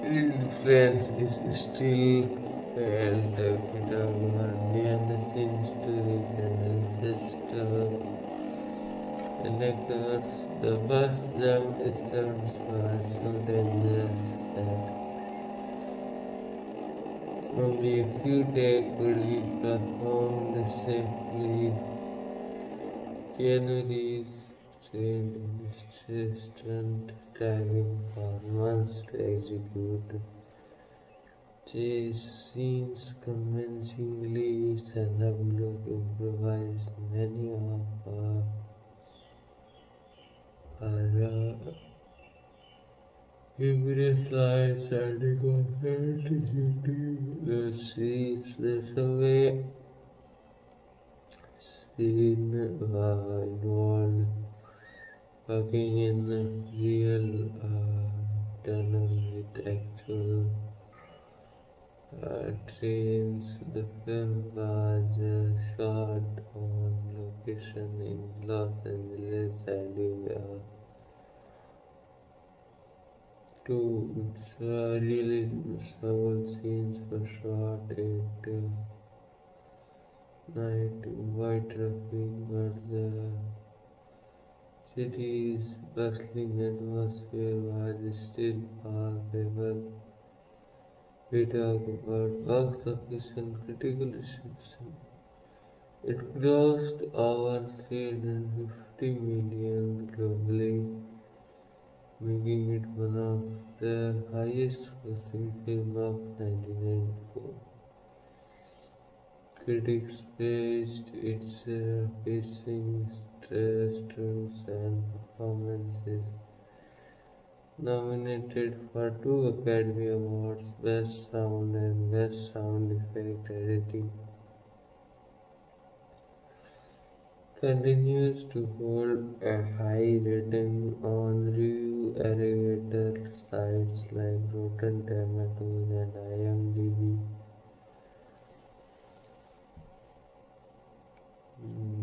influence is still felt behind the scenes stories and ancestral anecdotes. The bus jump stunts were so dangerous that only a few takes could be performed safely. Keanu Reeves trained in stunt diving for months to execute chase scenes convincingly. Sandra Bullock improvised many of her humorous lines, standing on her executing the scenes. There's a way scene involved working in a real tunnel with actual trains. The film was shot on location in Los Angeles, adding Two, its realism, several scenes were shot at night, white traffic, but the city's bustling atmosphere was still palpable. We talk about box office and critical reception. It grossed over 350 million globally, making it one of the highest grossing films of 1994. Critics praised its pacing, stunts, and performances. Nominated for two Academy Awards, Best Sound and Best Sound Effect Editing, continues to hold a high rating on review aggregator sites like Rotten Tomatoes and IMDb.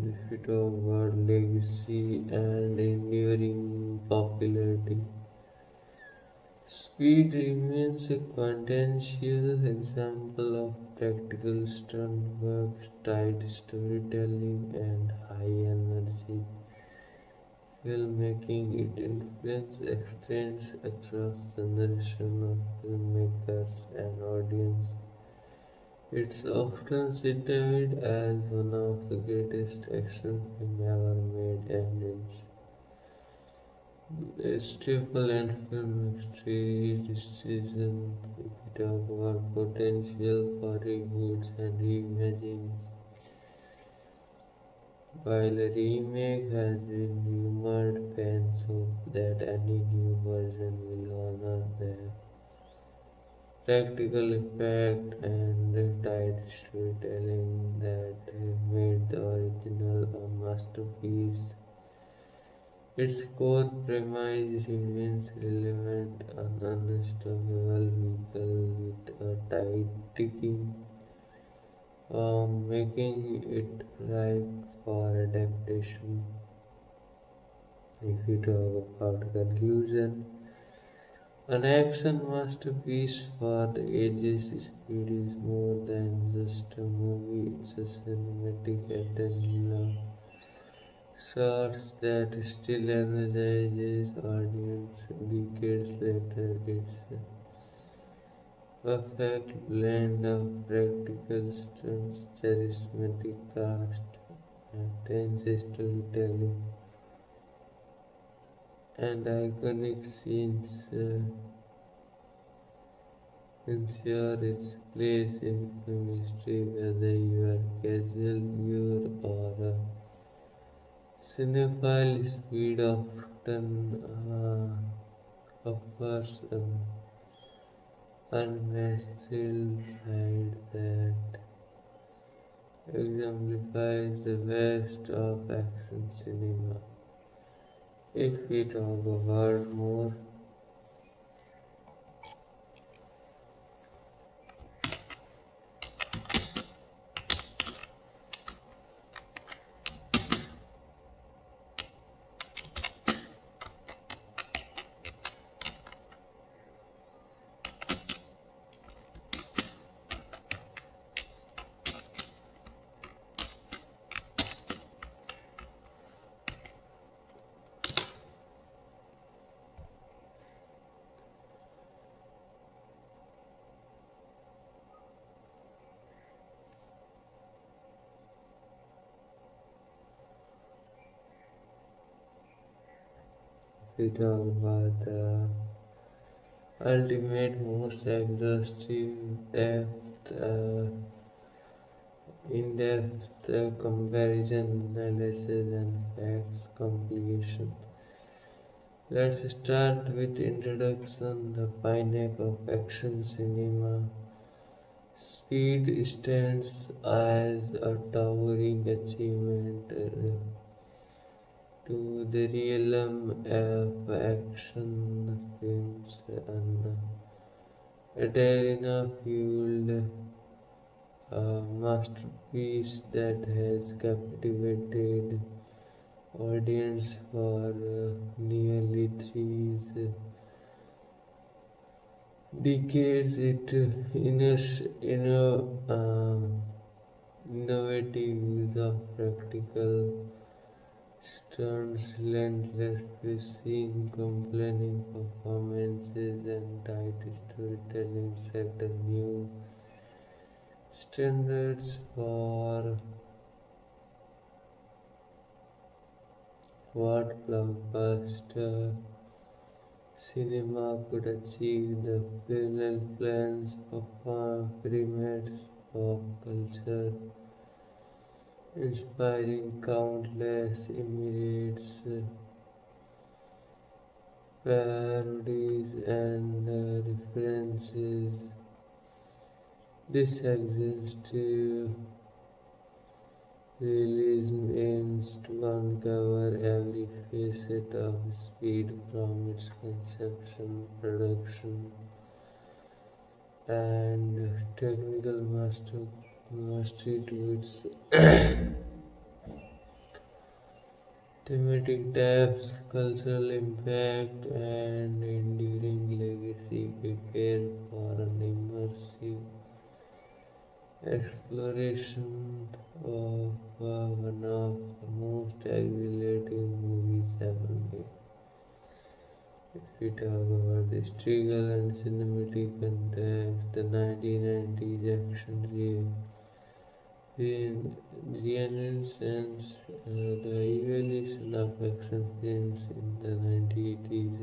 If we talk about legacy and enduring popularity, Speed remains a quintessential example of practical stunt work, tight storytelling, and high energy filmmaking. Its influence extends across generations of filmmakers and audience. It's often cited as one of the greatest action films ever made, and it's staple and film history decision. If we talk about potential for reboots and reimaginings, while a remake has been rumored, fans hope that any new version will honor the practical effect and tight storytelling that made the original a masterpiece. Its core premise remains relevant: an unstoppable vehicle with a tight ticking making it ripe for adaptation. If we talk about conclusion, an action masterpiece for the ages, Speed is more than just a movie, it's a cinematic anthem source that still energizes audience decades later. It's a perfect blend of practical stunts, charismatic cast, intense storytelling, and iconic scenes ensure its place in film history, whether you are casual viewer or a cinephile. Speed often offers an unmatched thrill ride that exemplifies the best of action cinema. If we talk about more, we talk about the ultimate, most exhaustive, in-depth comparison, analysis, and facts compilation. Let's start with introduction, the pinnacle of action cinema. Speed stands as a towering achievement to the realm of action films, and Adelina fueled a masterpiece that has captivated audience for nearly 3 decades. It innovative use of practical stunts, relentless pacing, compelling performances, and tight storytelling set a new standards for what blockbuster cinema could achieve. The film influenced primates pop culture, inspiring countless imitates, parodies, and references. This exhaustive realism aims to uncover every facet of speed from its conception, production, and technical mastery to its thematic depth, cultural impact, and enduring legacy. Prepare for an immersive exploration of one of the most exhilarating movies ever made. If we talk about the historical and cinematic context, the 1990s action renaissance, the evolution of action films in the 1980s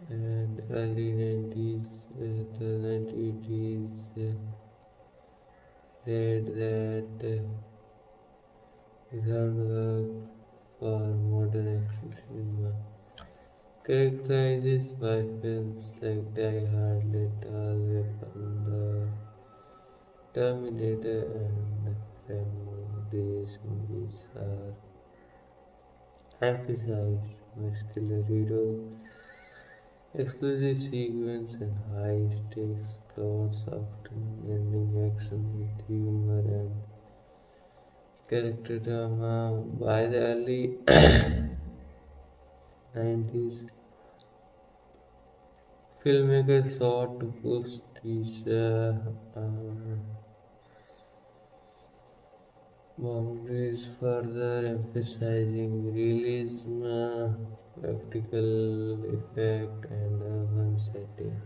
and early 90s, the 1980s laid that groundwork for modern action cinema, characterizes by films like Die Hard, Lethal Weapon, The Terminator, and Rambo. These movies are emphasized muscular heroes, explosive sequences, and high-stakes plots, often blending action with humor and character drama. By the early 90s, filmmakers sought to push these boundaries further, emphasizing realism, practical effect, and urban setting.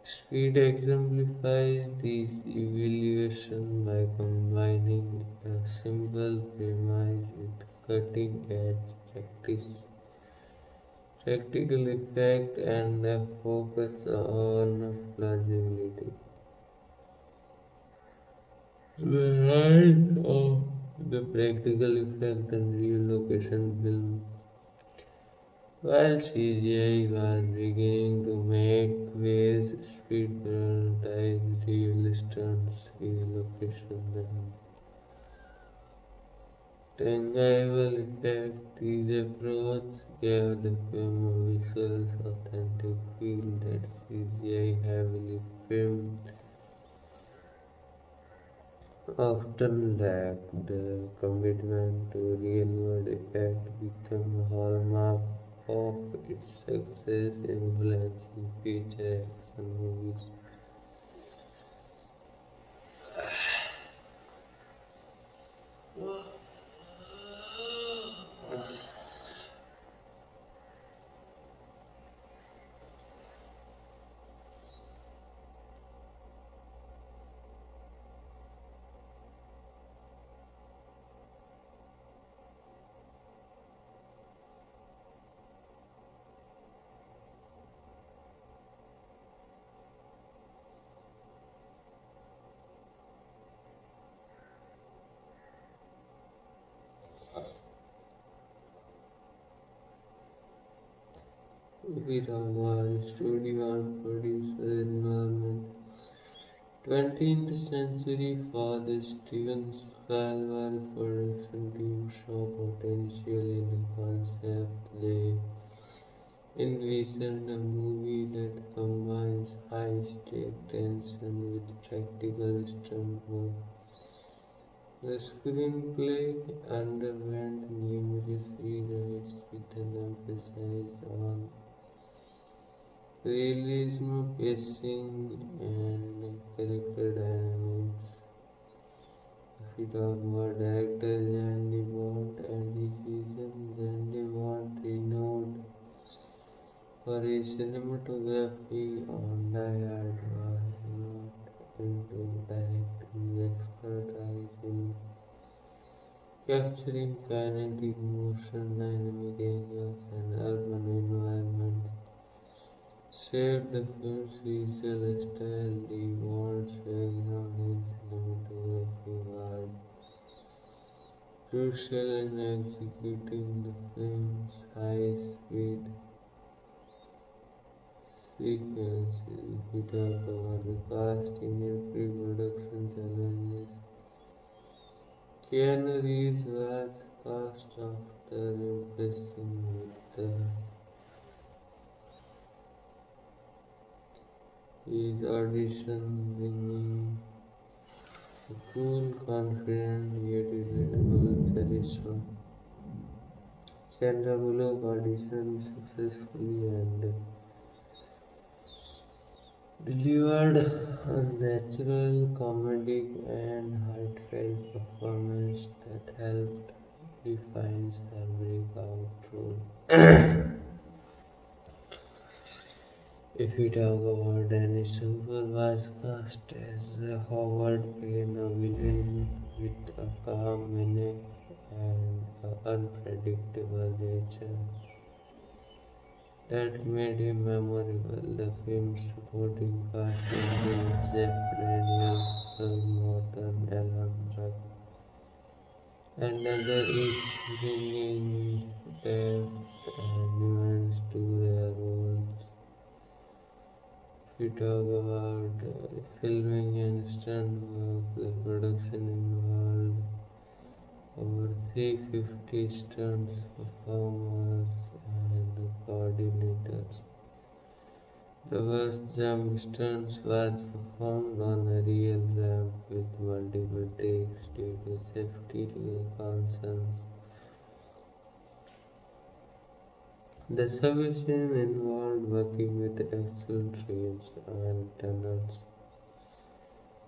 Speed exemplifies this evaluation by combining a simple premise with cutting-edge practical effect and a focus on plausibility. The rise of the practical effect and real location film. While CGI was beginning to make waves, speed prioritized real stunts, real location, and tangible effect. These approaches gave the film a visual, authentic feel that CGI heavily filmed often lacked. The commitment to real-world effect became a hallmark of its success, influencing future action movies. We talk about studio and producer involvement. 20th century for the Steven Spielberg production team saw potential in the concept. They envisioned a movie that combines high-stake tension with practical stunt work. The screenplay underwent numerous rewrites with an emphasis on Realism, pacing, and character dynamics. If we talk about directors and the want and decisions and the want renowned for his cinematography on Die Hard was not into directing expertise in capturing kinetic motion, dynamic angles, and urban environments. Saved the film's visual style. The Bond's background in cinematography was crucial in executing the film's high-speed sequences. If we talk about the casting and pre-production challenges, Keanu Reeves was cast after impressing with his audition, bringing a cool, confident, yet relatable charisma. Sandra Bullock auditioned successfully and delivered a natural, comedic, and heartfelt performance that helped define her breakout role. If we talk about Dennis Hooper was cast as Howard Payne, a villain with a calm manner and an unpredictable nature that made him memorable. The film's supporting cast includes Jeff Daniels, Sir Morton, Alan Ruck, and others, each bringing depth and nuance to their roles. We talk about filming and stunt work. The production involved over 350 stunts performers and coordinators. The first jump stunts was performed on a real ramp with multiple takes due to safety concerns. The exhibition involved working with actual trains and tunnels.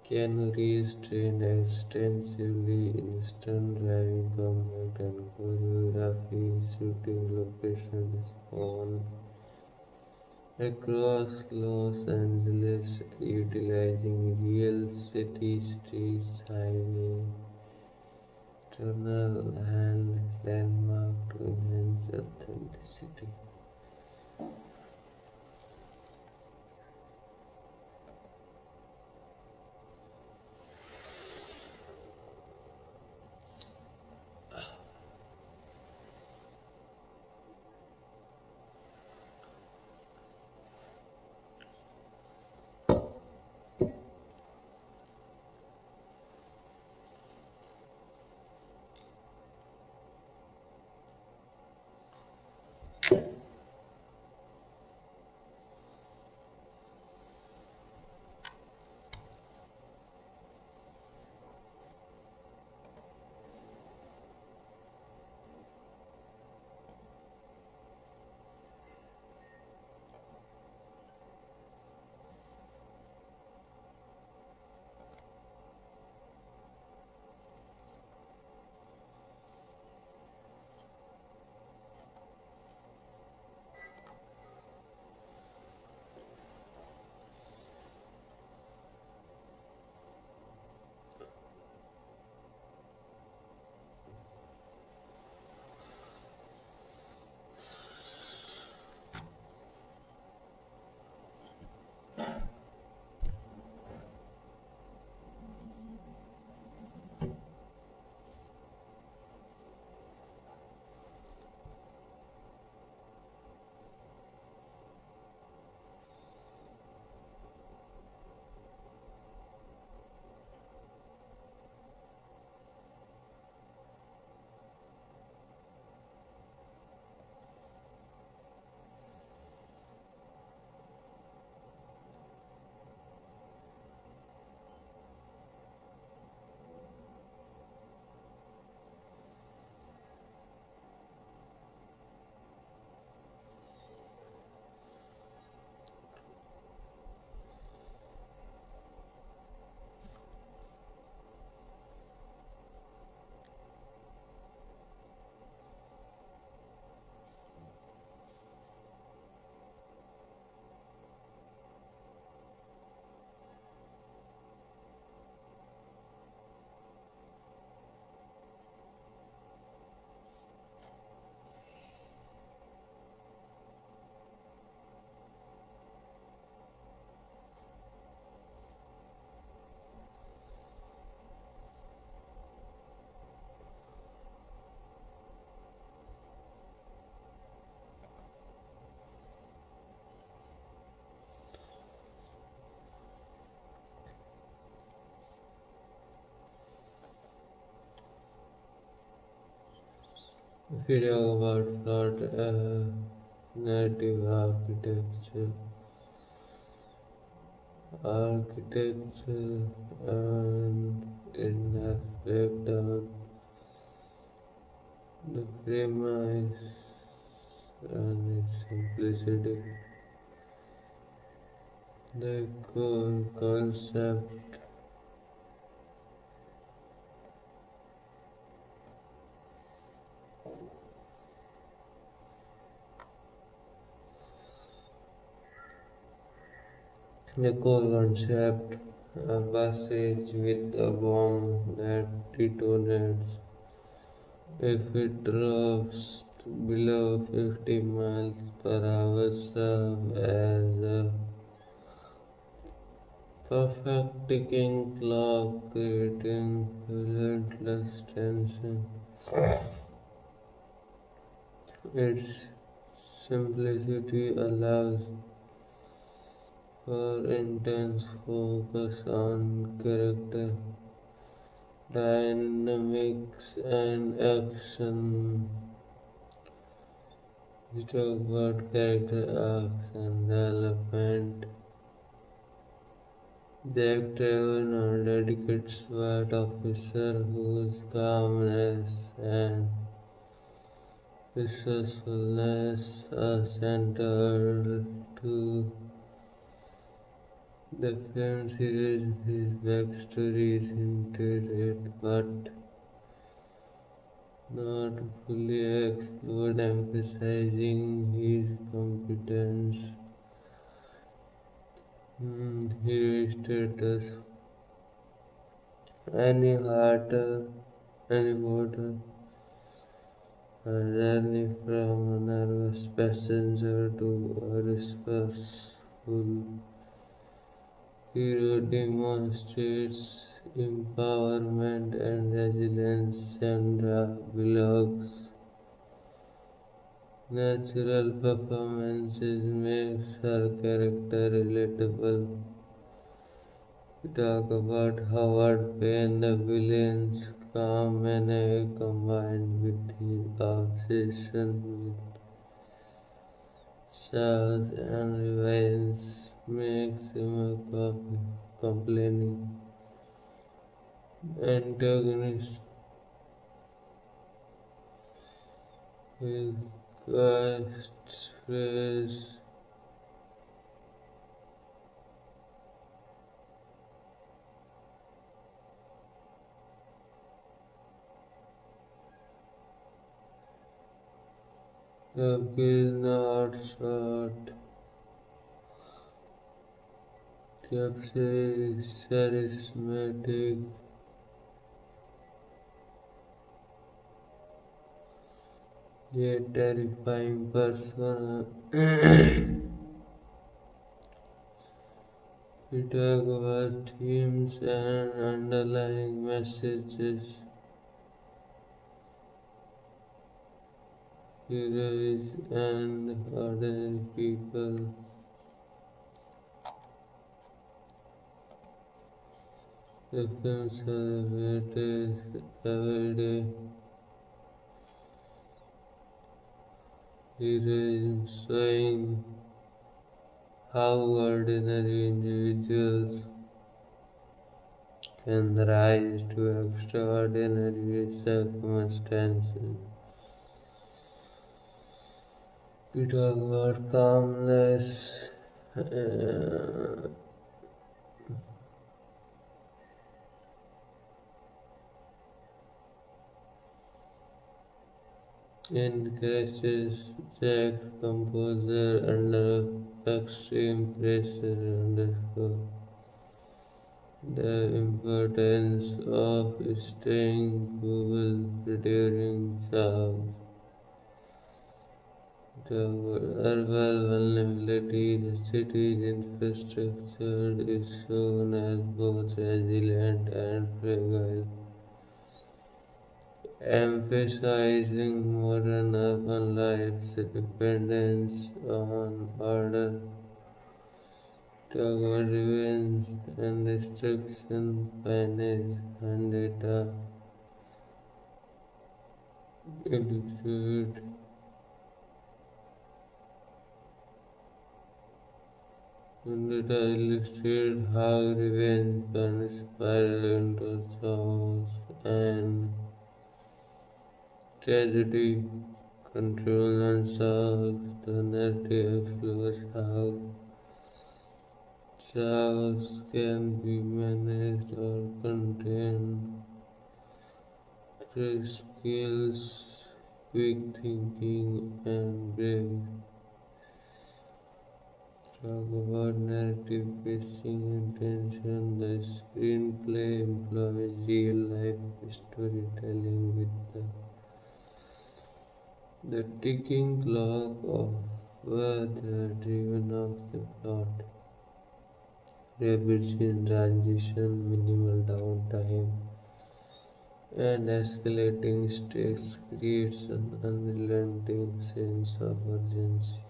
Keanu Reeves trained extensively in stunt driving, combat, and choreography, shooting locations on across Los Angeles, utilizing real city streets, highway, tunnel, and landmark to enhance authenticity. If we talk about plot narrative architecture and in aspect on the premise and its simplicity. The core concept, the core concept, a passage with a bomb that detonates if it drops below 50 miles per hour serve as a perfect ticking clock creating relentless tension. Its simplicity allows for intense focus on character dynamics and action. We talk about character arcs and development. The actor dedicated SWAT officer whose calmness and resourcefulness are central to the film series. His backstory is hinted at but not fully explored, emphasizing his competence, hero status, any harder, any voter, a journey from a nervous passenger to a resourceful hero demonstrates empowerment and resilience. Sandra Bullock's natural performances makes her character relatable. We talk about Howard Payne, the villain's calm manner combined with his obsession with chaos and revenge makes him a complaining antagonist. His catchphrase the is not short, charismatic, yet terrifying persona. We talk about themes and underlying messages. Heroes and ordinary people. The film celebrates everyday heroism, showing how ordinary individuals can rise to extraordinary circumstances. We talk about calmness, increases Jack's composure under extreme pressure, underscore the importance of staying cool during chaos. The urban vulnerability, the city's infrastructure is shown as both resilient and fragile, emphasizing modern urban life's dependence on order, toward revenge and destruction, finance and data. illustrate illustrate how revenge can spiral into chaos and tragedy. Control and chaos. The narrative explores how chaos can be managed or contained through skills, quick thinking, and brave. Talk about narrative pacing and tension. The screenplay employs real life storytelling with the ticking clock of the driven of the plot. Rapid scene transition, minimal downtime, and escalating stakes creates an unrelenting sense of urgency.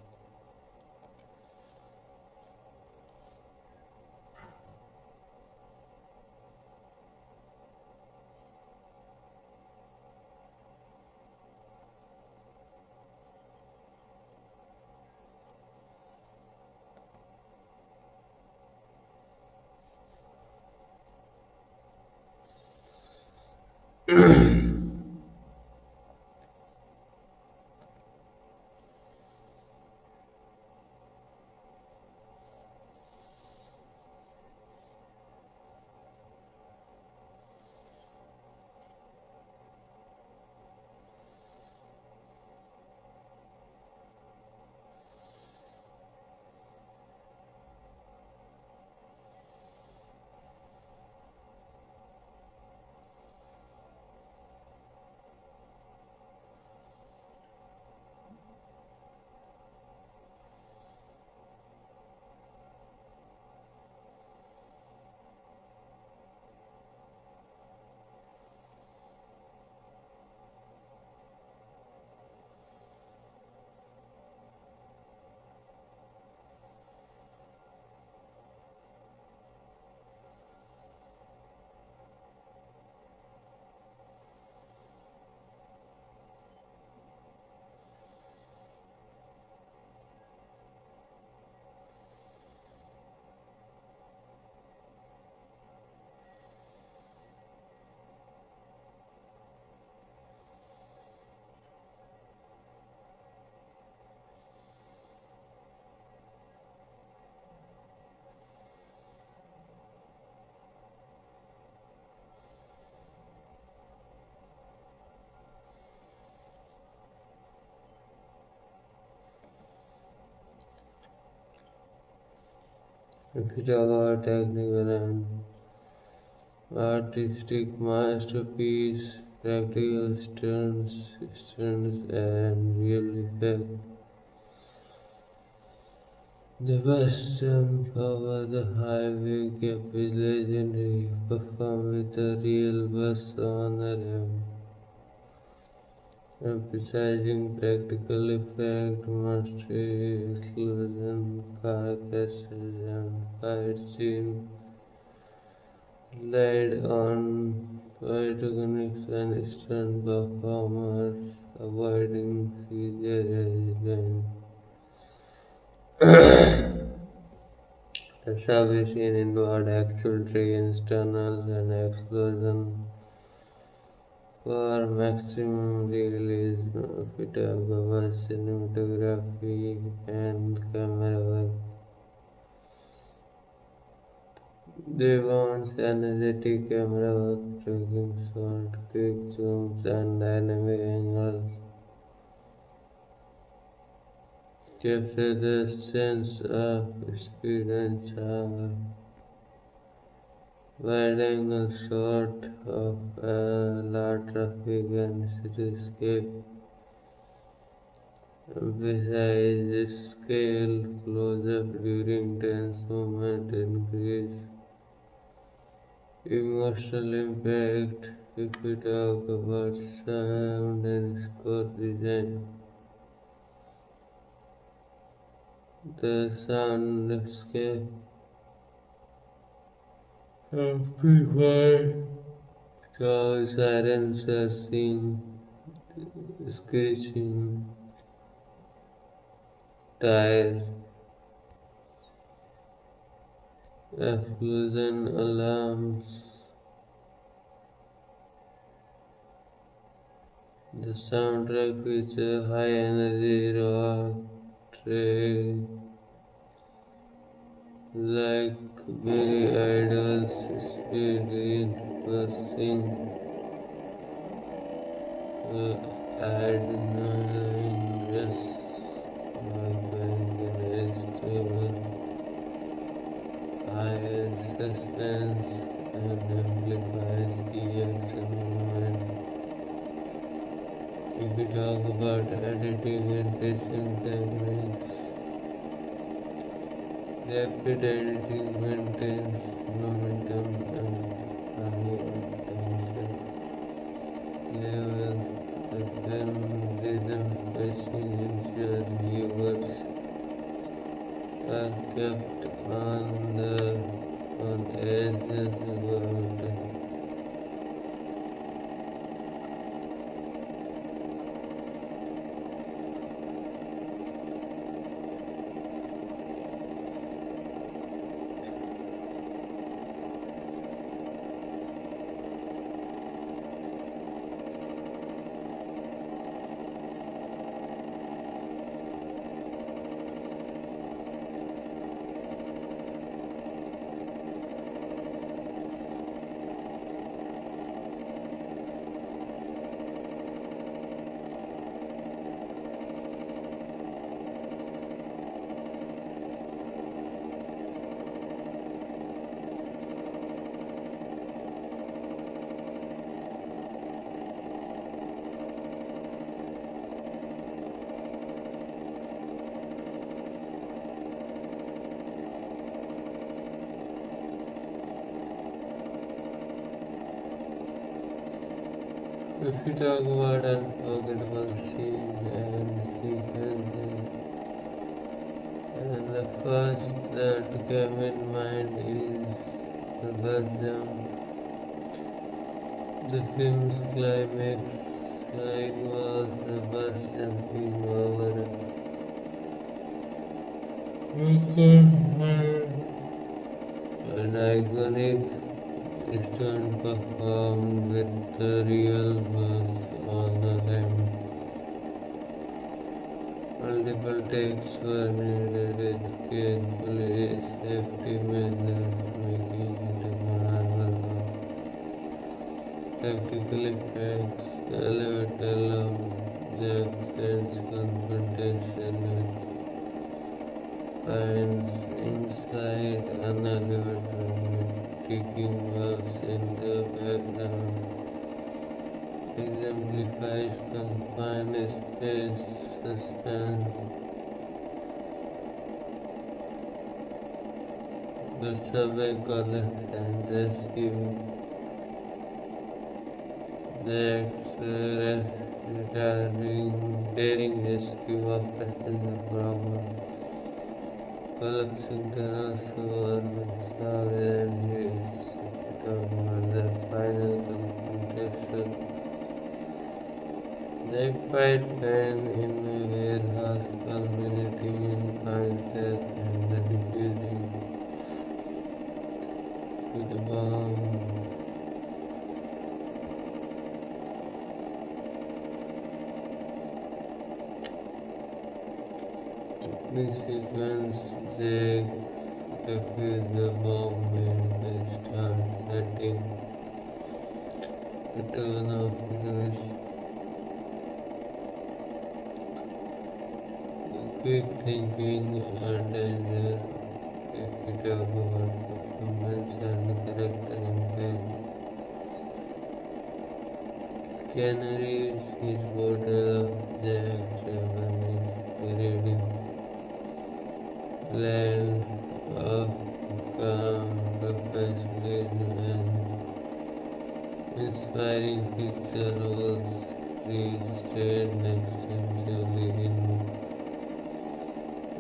If you talk about technical and artistic masterpiece, practical stunts and real effect. The best jump over the highway gap is legendary, performed with a real bus on the ramp, emphasizing practical effect, mastery, explosion, car crashes, and fight scene relied on pyrotechnics and stunt performers, avoiding severe accidents. The subway scene involved actual trains, tunnels, and explosions for maximum realism. If we talk about cinematography and camera work, they want energetic camera work, tracking short, quick zooms, and dynamic angles. Capture the sense of speed and charm. Wide angle shot of a large traffic and cityscape emphasize scale, close-up during tense moment, increase emotional impact. If we talk about sound and score design, the soundscape amplify sound sirens are seen screeching tire, explosion alarms. The soundtrack features high energy rock tracks like Billy Idol's speed reinforcing the adrenaline rush by making stable, higher suspense and amplifies the action moment. If we talk about editing and pacing techniques, rapid editing maintains momentum and high attention level. The film rhythm pacing ensures viewers are kept on edge throughout. If we talk about unforgettable scene and sequences, and the first that came in mind is the bus jump. The film's climax was the bus jumping over an iconic stunt performed with the real bus on the rim. Multiple takes were needed with carefully safety measures, making it a marvel of practical effects. The elevator Jackson's confrontation with finds inside an elevator with ticking bells in the background exemplifies confined space suspense. The subway collect and rescue. The daring rescue of passenger from Bullock also Sandra and Reeves over the final confrontation. They fight men in a warehouse culminating in five death and the defusing with a bomb. This sequence Jake's defuse the bomb and they start setting the tone of news. Quick thinking and danger if we talk about performance and character impact. Keanu Reeves, his portrayal of Jack Trevor is reading blend of calm professionalism and inspiring picture roles. Reeves trained extensively in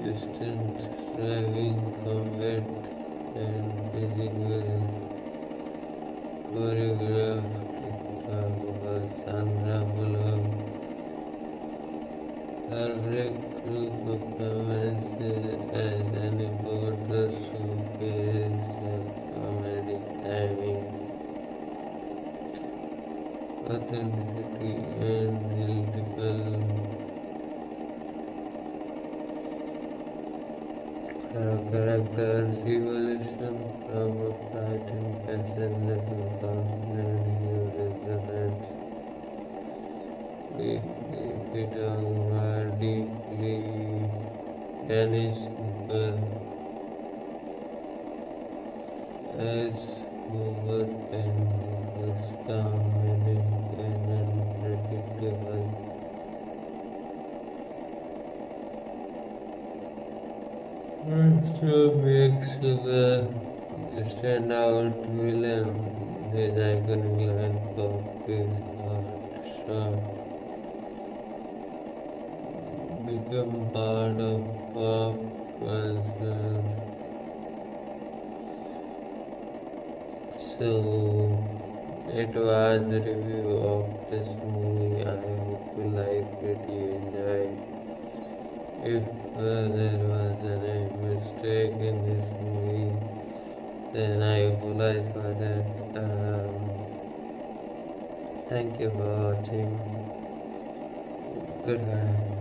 distant driving, combat, and physical choreographed. Sandra Bullock Director performances as an important showcase of comedic timing, authenticity, and relatable character evolution from a frightened passenger to confident hero resonance deeply Danish people as over and was calm, managed, and unpredictable. Also makes the standout villain his iconic line pop his heart shot become part of pop culture. So it was a review of this movie. I hope you liked it, you enjoyed. If there was any mistake in this movie, then I apologize for that. Thank you for watching. Goodbye.